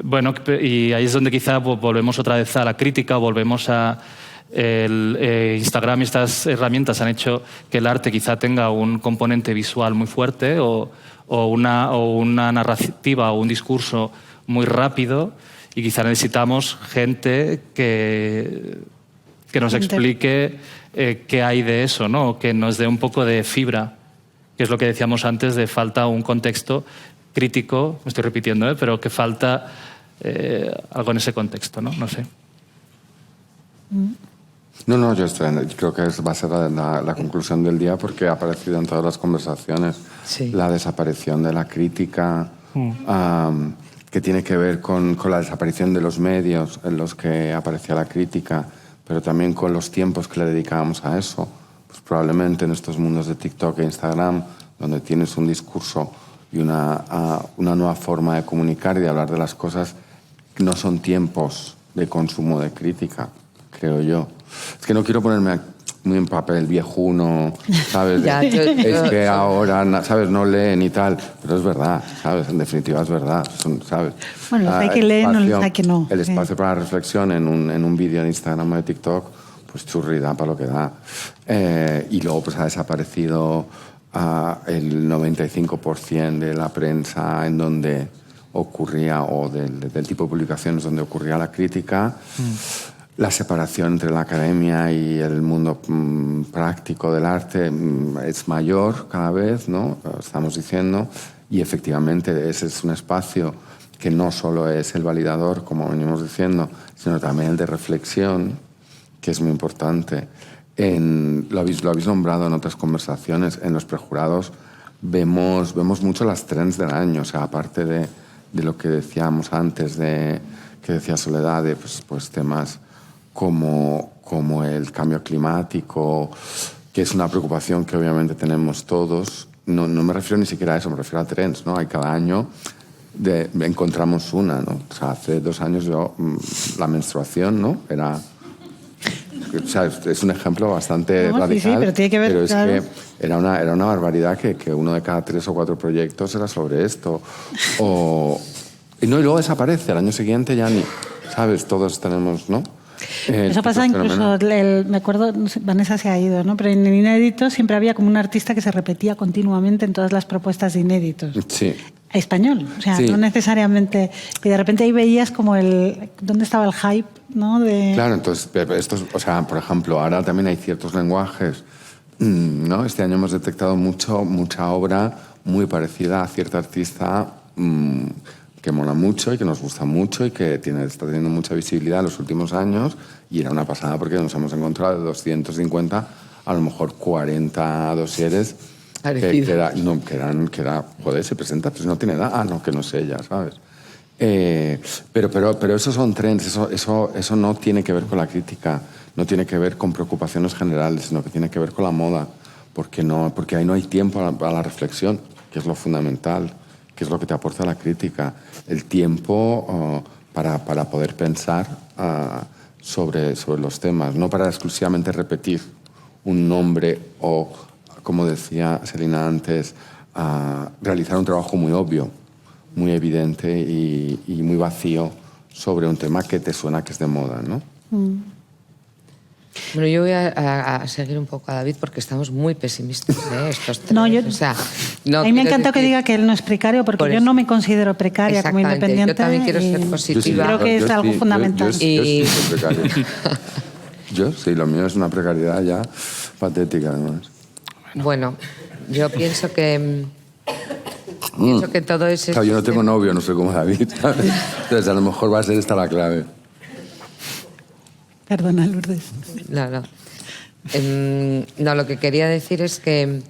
C: Bueno, y ahí es donde quizá volvemos otra vez a la crítica o volvemos a... Instagram y estas herramientas han hecho que el arte quizá tenga un componente visual muy fuerte o una narrativa o un discurso muy rápido. Y quizá necesitamos gente que nos explique qué hay de eso, ¿no? Que nos dé un poco de fibra, que es lo que decíamos antes de falta un contexto crítico, me estoy repitiendo, pero que falta algo en ese contexto, ¿no? No sé.
B: No, yo creo que va a ser la conclusión del día porque ha aparecido en todas las conversaciones la desaparición de la crítica, que tiene que ver con la desaparición de los medios en los que aparecía la crítica, pero también con los tiempos que le dedicábamos a eso. Pues probablemente en estos mundos de TikTok e Instagram, donde tienes un discurso y una nueva forma de comunicar y de hablar de las cosas, no son tiempos de consumo de crítica, creo yo. Es que no quiero ponerme muy en papel viejuno, ¿sabes? Es que ahora, ¿sabes? No leen y tal, pero es verdad, ¿sabes? En definitiva es verdad, ¿sabes?
A: Bueno, los hay que leen, no los hay que no.
B: El espacio para la reflexión en un vídeo de Instagram o de TikTok, pues churrida para lo que da. Y luego pues ha desaparecido el 95% de la prensa en donde ocurría, o del tipo de publicaciones donde ocurría la crítica. La separación entre la academia y el mundo práctico del arte es mayor cada vez, ¿no? Estamos diciendo, y efectivamente ese es un espacio que no solo es el validador, como venimos diciendo, sino también el de reflexión, que es muy importante. Lo habéis nombrado en otras conversaciones, en los prejurados vemos mucho las trends del año, o sea, aparte de lo que decíamos antes, que decía Soledad, de pues temas como el cambio climático, que es una preocupación que obviamente tenemos todos. No me refiero ni siquiera a eso, me refiero a trends, ¿no? Hay cada año encontramos una, ¿no? O sea, hace 2 años la menstruación, ¿no? O sea, es un ejemplo bastante radical,
A: sí, pero tiene que ver,
B: pero es
A: claro.
B: que era una barbaridad que uno de cada 3 o 4 proyectos era sobre esto. Y luego desaparece, al año siguiente ya ni, ¿sabes? Todos tenemos, ¿no?
A: Eso pasa incluso, me acuerdo, no sé, Vanessa se ha ido, ¿no? Pero en Inéditos siempre había como un artista que se repetía continuamente en todas las propuestas de Inéditos.
B: Sí.
A: Español, o sea,
B: Sí.
A: no necesariamente. Y de repente ahí veías como dónde estaba el hype, ¿no?
B: Claro, entonces, o sea, por ejemplo, ahora también hay ciertos lenguajes, ¿no? Este año hemos detectado mucha obra muy parecida a cierta artista que mola mucho y que nos gusta mucho y que está teniendo mucha visibilidad en los últimos años, y era una pasada porque nos hemos encontrado de 250 a lo mejor 40 dosieres que era, joder, se presenta, pues no tiene edad, no, que no sé ella, ¿sabes? Pero esos son trends, eso no tiene que ver con la crítica, no tiene que ver con preocupaciones generales, sino que tiene que ver con la moda, porque ahí no hay tiempo a la reflexión, que es lo fundamental, que es lo que te aporta la crítica, el tiempo para poder pensar sobre los temas, no para exclusivamente repetir un nombre o, como decía Selina antes, realizar un trabajo muy obvio, muy evidente y muy vacío sobre un tema que te suena que es de moda, ¿no?
D: Bueno, yo voy a seguir un poco a David porque estamos muy pesimistas, estos tres.
A: No,
D: o sea,
A: a mí me encanta que diga que él no es precario, porque yo no me considero precaria como independiente.
D: Yo también quiero ser positiva.
A: Creo que es algo fundamental.
B: Yo sí soy precario. Yo sí, lo mío es una precariedad ya patética, además.
D: Bueno, yo pienso que todo ese...
B: Claro, yo no tengo novio, no soy como David, ¿sabes? Entonces a lo mejor va a ser esta la clave.
A: Perdona, Lourdes.
D: No. No, lo que quería decir es que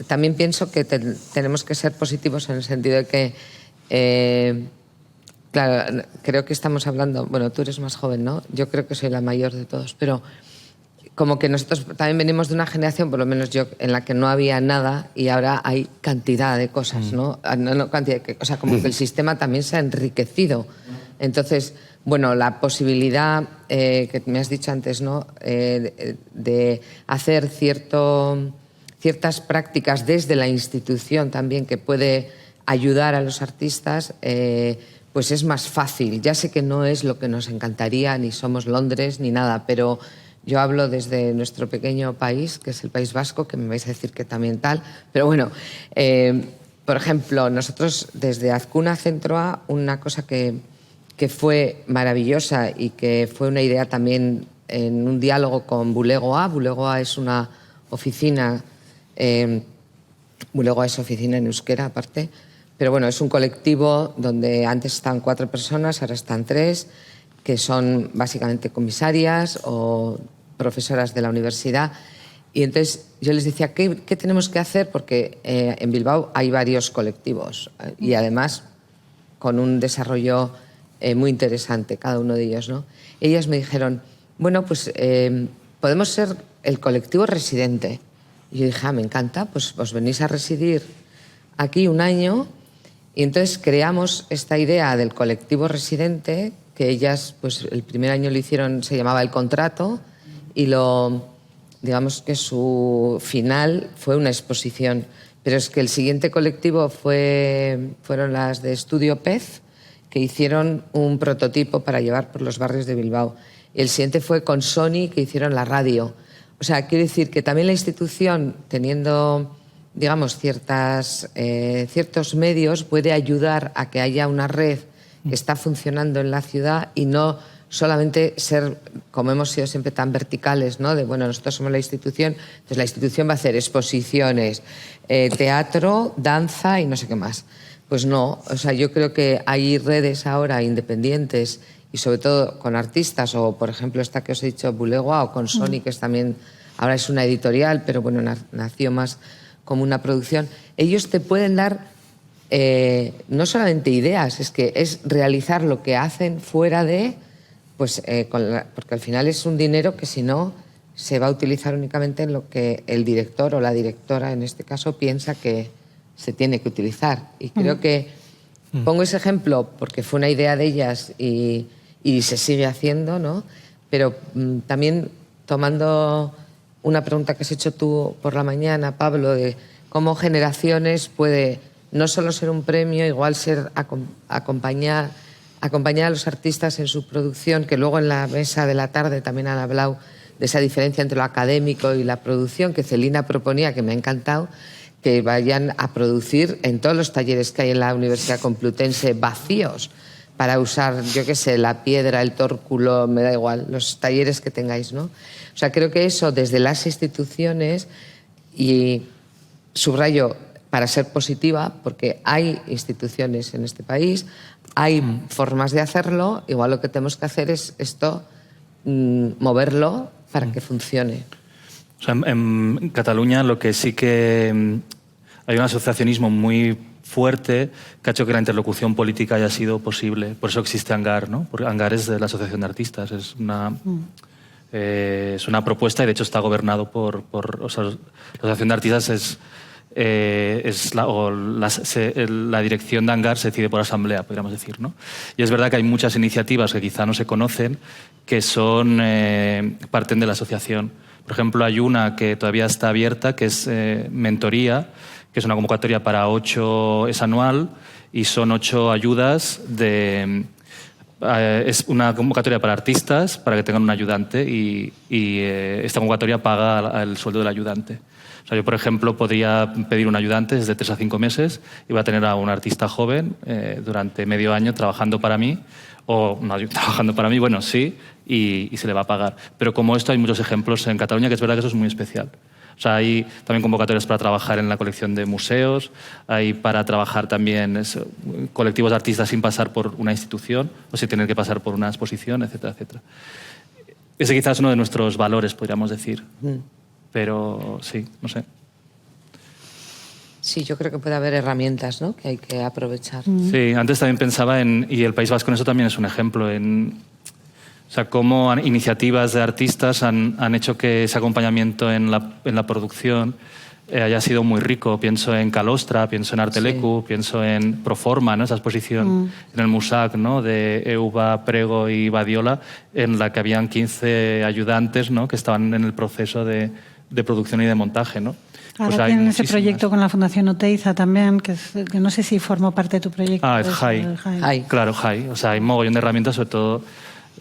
D: también pienso que tenemos que ser positivos en el sentido de que, claro, creo que estamos hablando, bueno, tú eres más joven, ¿no? Yo creo que soy la mayor de todos, pero como que nosotros también venimos de una generación, por lo menos yo, en la que no había nada y ahora hay cantidad de cosas, ¿no? No cantidad, o sea, como que el sistema también se ha enriquecido. Entonces, bueno, la posibilidad que me has dicho antes, ¿no? De hacer ciertas prácticas desde la institución también que puede ayudar a los artistas, pues es más fácil. Ya sé que no es lo que nos encantaría, ni somos Londres, ni nada, pero yo hablo desde nuestro pequeño país, que es el País Vasco, que me vais a decir que también tal, pero bueno, por ejemplo, nosotros desde Azcuna Centro A, una cosa que fue maravillosa y que fue una idea también en un diálogo con Bulego A. Bulego A es una oficina, Bulego A es oficina en euskera aparte, pero bueno, es un colectivo donde antes estaban 4 personas, ahora están 3, que son básicamente comisarias o profesoras de la universidad. Y entonces yo les decía, ¿qué tenemos que hacer? Porque en Bilbao hay varios colectivos y además con un desarrollo muy interesante, cada uno de ellos, ¿no? Ellas me dijeron, bueno, pues podemos ser el colectivo residente. Y yo dije, me encanta, pues os venís a residir aquí un año. Y entonces creamos esta idea del colectivo residente, que ellas, pues el primer año lo hicieron, se llamaba El Contrato, y digamos que su final fue una exposición. Pero es que el siguiente colectivo fueron las de Estudio Pez, que hicieron un prototipo para llevar por los barrios de Bilbao. El siguiente fue con Sony, que hicieron la radio. O sea, quiero decir que también la institución, teniendo, digamos, ciertos medios, puede ayudar a que haya una red que está funcionando en la ciudad y no solamente ser, como hemos sido siempre tan verticales, ¿no? De, bueno, nosotros somos la institución, entonces la institución va a hacer exposiciones, teatro, danza y no sé qué más. Pues no, o sea, yo creo que hay redes ahora independientes y sobre todo con artistas, o por ejemplo esta que os he dicho, Bulegua, o con Sony, que es también, ahora es una editorial, pero bueno, nació más como una producción. Ellos te pueden dar no solamente ideas, es que es realizar lo que hacen fuera de, pues porque al final es un dinero que si no se va a utilizar únicamente en lo que el director o la directora, en este caso, piensa que se tiene que utilizar. Y creo que pongo ese ejemplo porque fue una idea de ellas y se sigue haciendo, ¿no? Pero también tomando una pregunta que has hecho tú por la mañana, Pablo, de cómo Generaciones puede no solo ser un premio, igual ser acompañar a los artistas en su producción, que luego en la mesa de la tarde también han hablado de esa diferencia entre lo académico y la producción, que Celina proponía, que me ha encantado, que vayan a producir en todos los talleres que hay en la Universidad Complutense vacíos para usar, yo qué sé, la piedra, el tórculo, me da igual, los talleres que tengáis, ¿no? O sea, creo que eso desde las instituciones, y subrayo para ser positiva, porque hay instituciones en este país, hay formas de hacerlo, igual lo que tenemos que hacer es esto, moverlo para que funcione.
C: O sea, en Cataluña lo que sí que hay un asociacionismo muy fuerte que ha hecho que la interlocución política haya sido posible. Por eso existe ANGAR, ¿no? Porque ANGAR es de la Asociación de Artistas, es una propuesta y de hecho está gobernado por o sea, la Asociación de Artistas la dirección de ANGAR se decide por asamblea, podríamos decir, ¿no? Y es verdad que hay muchas iniciativas que quizá no se conocen que son parten de la asociación. Por ejemplo, hay una que todavía está abierta, que es Mentoría, que es una convocatoria para 8, es anual, y son 8 ayudas es una convocatoria para artistas, para que tengan un ayudante, y esta convocatoria paga el sueldo del ayudante. O sea, yo, por ejemplo, podría pedir un ayudante desde 3 a 5 meses y voy a tener a un artista joven durante medio año trabajando para mí, o no trabajando para mí, bueno, sí, y se le va a pagar. Pero como esto hay muchos ejemplos en Cataluña, que es verdad que eso es muy especial. O sea, hay también convocatorias para trabajar en la colección de museos, hay para trabajar también colectivos de artistas sin pasar por una institución o sin tener que pasar por una exposición, etcétera, etcétera. Ese quizás es uno de nuestros valores, podríamos decir. Pero sí, no sé.
D: Sí, yo creo que puede haber herramientas, ¿no?, que hay que aprovechar.
C: Sí, antes también pensaba y el País Vasco en eso también es un ejemplo, o sea, cómo iniciativas de artistas han hecho que ese acompañamiento en la producción haya sido muy rico. Pienso en Calostra, pienso en Artelecu, pienso en Proforma, ¿no?, esa exposición en el Musac, ¿no?, de Euba, Prego y Badiola, en la que habían 15 ayudantes, ¿no?, que estaban en el proceso de producción y de montaje, ¿no?
A: Ahora
C: pues
A: tienen ese proyecto con la Fundación Oteiza también, que no sé si formó parte de tu proyecto.
C: Es JAI. Claro, JAI. O sea, hay mogollón de herramientas, sobre todo.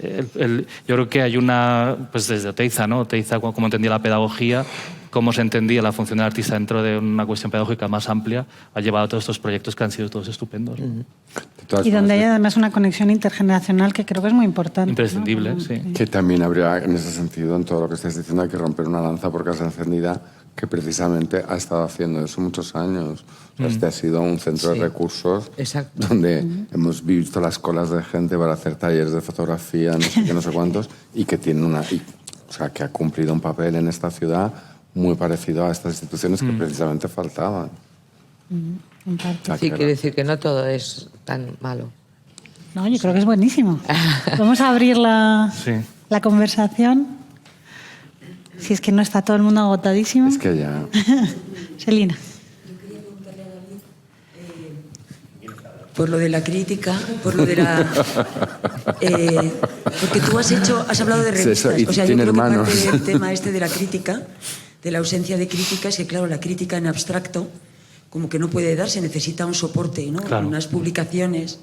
C: Yo creo que hay una, pues desde Oteiza, ¿no? Oteiza, como entendía la pedagogía, cómo se entendía la función del artista dentro de una cuestión pedagógica más amplia, ha llevado a todos estos proyectos que han sido todos estupendos.
A: Y donde hay además una conexión intergeneracional que creo que es muy importante.
C: Imprescindible, ¿no? Sí.
B: Que también habría, en ese sentido, en todo lo que estáis diciendo, hay que romper una lanza por Casa Encendida, que precisamente ha estado haciendo eso muchos años. O sea, este ha sido un centro de recursos donde hemos visto las colas de gente para hacer talleres de fotografía, no sé qué, no sé cuántos, y que tiene o sea, que ha cumplido un papel en esta ciudad muy parecido a estas instituciones que precisamente faltaban.
A: En parte.
B: O sea,
D: Sí,
B: que
D: quiere decir que no todo es tan malo.
A: No, yo creo que es buenísimo. Vamos a abrir la conversación. Si es que no está todo el mundo agotadísimo.
B: es que ya...
A: Selina.
E: Por lo de la crítica, por lo de la... porque tú has hablado de
B: Sí, eso,
E: revistas.
B: y
E: O sea, yo
B: tiene
E: creo
B: hermanos.
E: que parte del tema este de la crítica, de la ausencia de crítica, es que, claro, la crítica en abstracto como que no puede darse, necesita un soporte, ¿no?
C: Claro.
E: Unas publicaciones.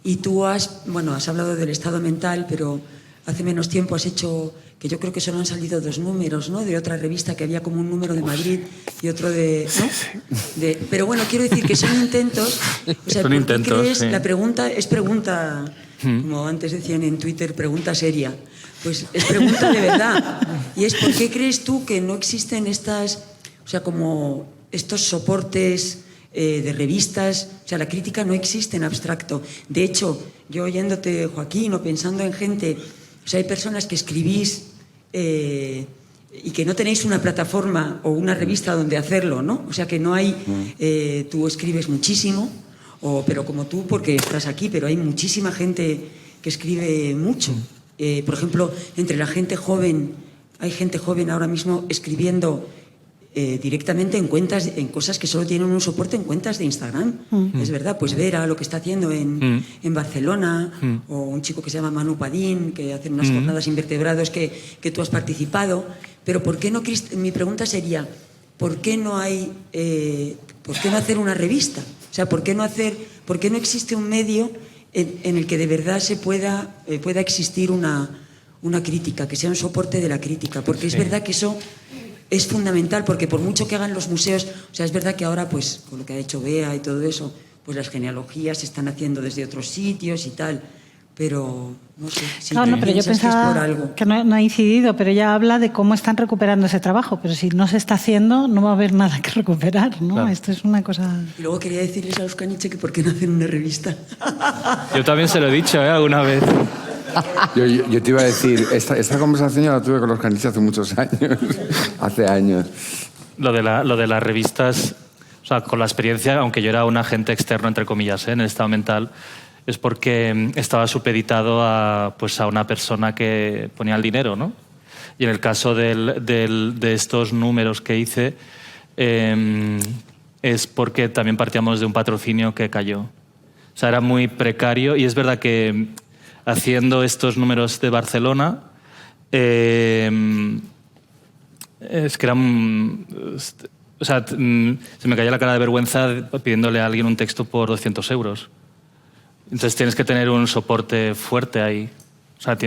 E: Y tú has hablado del estado mental, pero hace menos tiempo has hecho, que yo creo que solo han salido 2 números, ¿no? De otra revista, que había como un número de Madrid y otro de... ¿no? Pero bueno, quiero decir que son intentos... O sea,
C: Son
E: ¿por qué
C: intentos,
E: crees?
C: sí.
E: La pregunta es pregunta, como antes decían en Twitter, pregunta seria. Pues es pregunta de verdad. Y es, ¿por qué crees tú que no existen estas... O sea, como estos soportes... de revistas, o sea, la crítica no existe en abstracto. De hecho, yo oyéndote, Joaquín, o pensando en gente, o sea, hay personas que escribís y que no tenéis una plataforma o una revista donde hacerlo, ¿no? O sea, que no hay, tú escribes muchísimo, pero como tú, porque estás aquí, pero hay muchísima gente que escribe mucho. Por ejemplo, entre la gente joven, hay gente joven ahora mismo escribiendo directamente en cuentas, en cosas que solo tienen un soporte en cuentas de Instagram. Es verdad, pues Vera, lo que está haciendo en Barcelona, o un chico que se llama Manu Padín, que hace unas jornadas invertebrados que tú has participado. Pero ¿por qué no? Mi pregunta sería, ¿por qué no hacer una revista? O sea, ¿por qué no existe un medio en el que de verdad se pueda existir una crítica, que sea un soporte de la crítica? Porque es verdad que eso es fundamental, porque por mucho que hagan los museos, o sea, es verdad que ahora, pues, con lo que ha hecho Bea y todo eso, pues las genealogías se están haciendo desde otros sitios y tal, pero no sé si
A: Claro, no, pero yo
E: piensas que es por
A: pensaba
E: algo.
A: que no ha incidido, pero ella habla de cómo están recuperando ese trabajo, pero si no se está haciendo, no va a haber nada que recuperar, ¿no?
C: Claro.
A: Esto es una cosa...
E: Y luego quería decirles a los caniche que por qué no hacen una revista.
C: Yo también se lo he dicho, alguna vez.
B: Yo te iba a decir, esta conversación yo la tuve con los caniches hace muchos años. Hace años.
C: Lo de las revistas, o sea, con la experiencia, aunque yo era un agente externo, entre comillas, en el estado mental, es porque estaba supeditado a una persona que ponía el dinero, ¿no? Y en el caso de estos números que hice, es porque también partíamos de un patrocinio que cayó. O sea, era muy precario, y es verdad que haciendo estos números de Barcelona, es que eran... O sea, se me caía la cara de vergüenza pidiéndole a alguien un texto por 200 euros. Entonces tienes que tener un soporte fuerte ahí. O sea,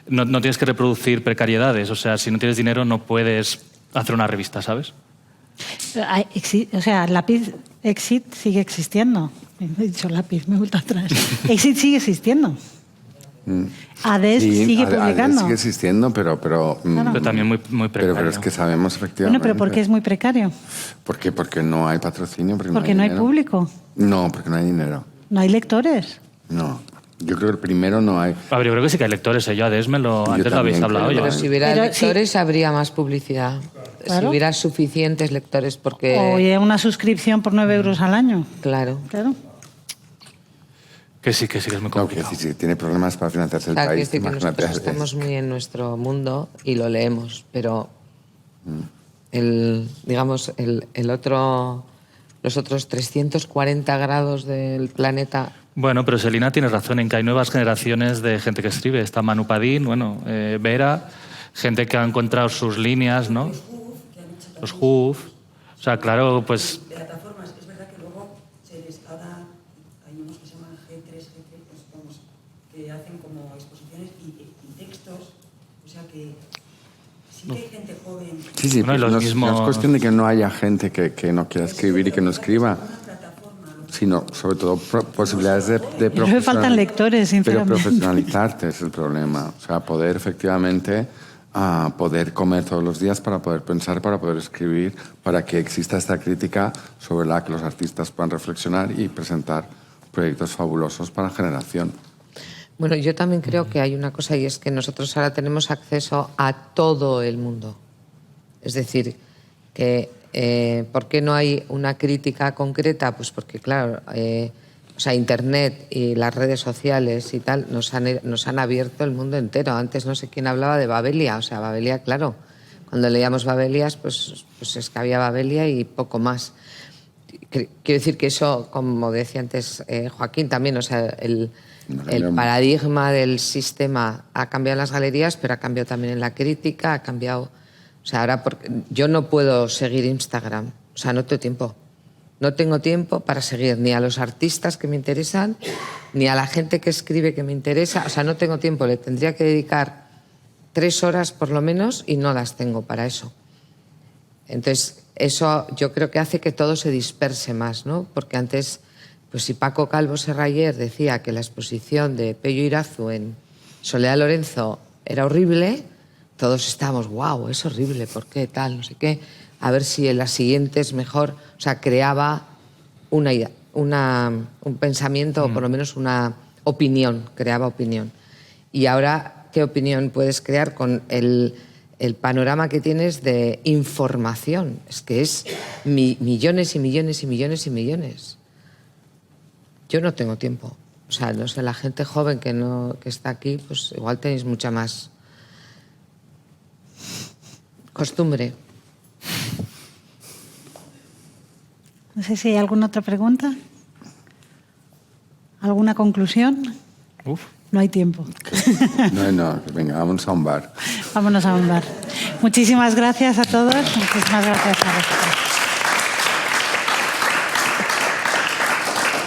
C: no tienes que reproducir precariedades. O sea, si no tienes dinero no puedes hacer una revista, ¿sabes?
A: O sea, Lápiz Exit sigue existiendo. He dicho Lápiz, me he vuelto atrás. Exit sigue existiendo. ADES sigue publicando.
B: ADES sigue existiendo, pero
C: también muy precario.
B: Pero es que sabemos efectivamente...
A: Bueno, pero ¿por qué es muy precario?
B: Porque no hay patrocinio.
A: Porque no hay
B: dinero.
A: público.
B: No, porque no hay dinero.
A: No hay lectores.
B: No. Yo creo que el primero no hay.
C: A ver, yo creo que sí que hay lectores. Yo ADES antes lo habéis
B: también
C: hablado
B: creo,
C: ya.
D: Pero si hubiera
A: Pero
D: lectores, habría más publicidad.
A: Claro.
D: Si hubiera suficientes lectores, porque...
A: O una suscripción por 9 euros al año.
D: Claro.
A: Claro.
C: Que sí que es muy
B: No,
C: complicado.
B: que si tiene problemas para financiarse el
D: O sea, quiero
B: país.
D: decir que
B: Imagínate.
D: nosotros estamos muy en nuestro mundo y lo leemos, pero los otros 340 grados del planeta...
C: Bueno, pero Selina tiene razón en que hay nuevas generaciones de gente que escribe. Está Manu Padín, Vera, gente que ha encontrado sus líneas, ¿no? Los HUF. O sea, claro, pues...
E: Plataformas, es verdad que luego se les da, hay unos que se llaman G3, pues vamos, que hacen como exposiciones y textos, o sea que sí que hay gente joven.
B: Sí,
C: Bueno, y los
B: no,
C: mismos-
B: no es cuestión de que no haya gente que no quiera escribir y que no escriba, sino sobre todo posibilidades de
A: Creo que faltan lectores,
B: Pero
A: sinceramente.
B: profesionalizarte es el problema. O sea, poder efectivamente poder comer todos los días para poder pensar, para poder escribir, para que exista esta crítica sobre la que los artistas puedan reflexionar y presentar proyectos fabulosos para la generación.
D: Bueno, yo también creo que hay una cosa, y es que nosotros ahora tenemos acceso a todo el mundo. Es decir, que ¿por qué no hay una crítica concreta? Pues porque, claro, o sea, Internet y las redes sociales y tal nos han abierto el mundo entero. Antes no sé quién hablaba de Babelia. O sea, Babelia, claro, cuando leíamos Babelias, pues es que había Babelia y poco más. Quiero decir que eso, como decía antes Joaquín también, o sea, el paradigma del sistema ha cambiado en las galerías, pero ha cambiado también en la crítica, ha cambiado... O sea, ahora yo no puedo seguir Instagram, o sea, no tengo tiempo. No tengo tiempo para seguir ni a los artistas que me interesan, ni a la gente que escribe que me interesa. O sea, no tengo tiempo, le tendría que dedicar 3 horas por lo menos y no las tengo para eso. Entonces, eso yo creo que hace que todo se disperse más, ¿no? Porque antes, pues si Paco Calvo Serrayer decía que la exposición de Pello Irazu en Soledad Lorenzo era horrible, todos estábamos, wow, es horrible, ¿por qué tal? No sé qué. A ver si en la siguiente es mejor. O sea, creaba una idea, un pensamiento o por lo menos una opinión, creaba opinión. Y ahora, ¿qué opinión puedes crear con el panorama que tienes de información? Es que es millones y millones y millones y millones. Yo no tengo tiempo. O sea, no sé, la gente joven que está aquí, pues igual tenéis mucha más costumbre.
A: No sé si hay alguna otra pregunta. ¿Alguna conclusión?
C: Uf.
A: No hay tiempo.
B: No, venga, vámonos a un bar.
A: Vámonos a un bar. Muchísimas gracias a todos. Muchísimas gracias a vosotros.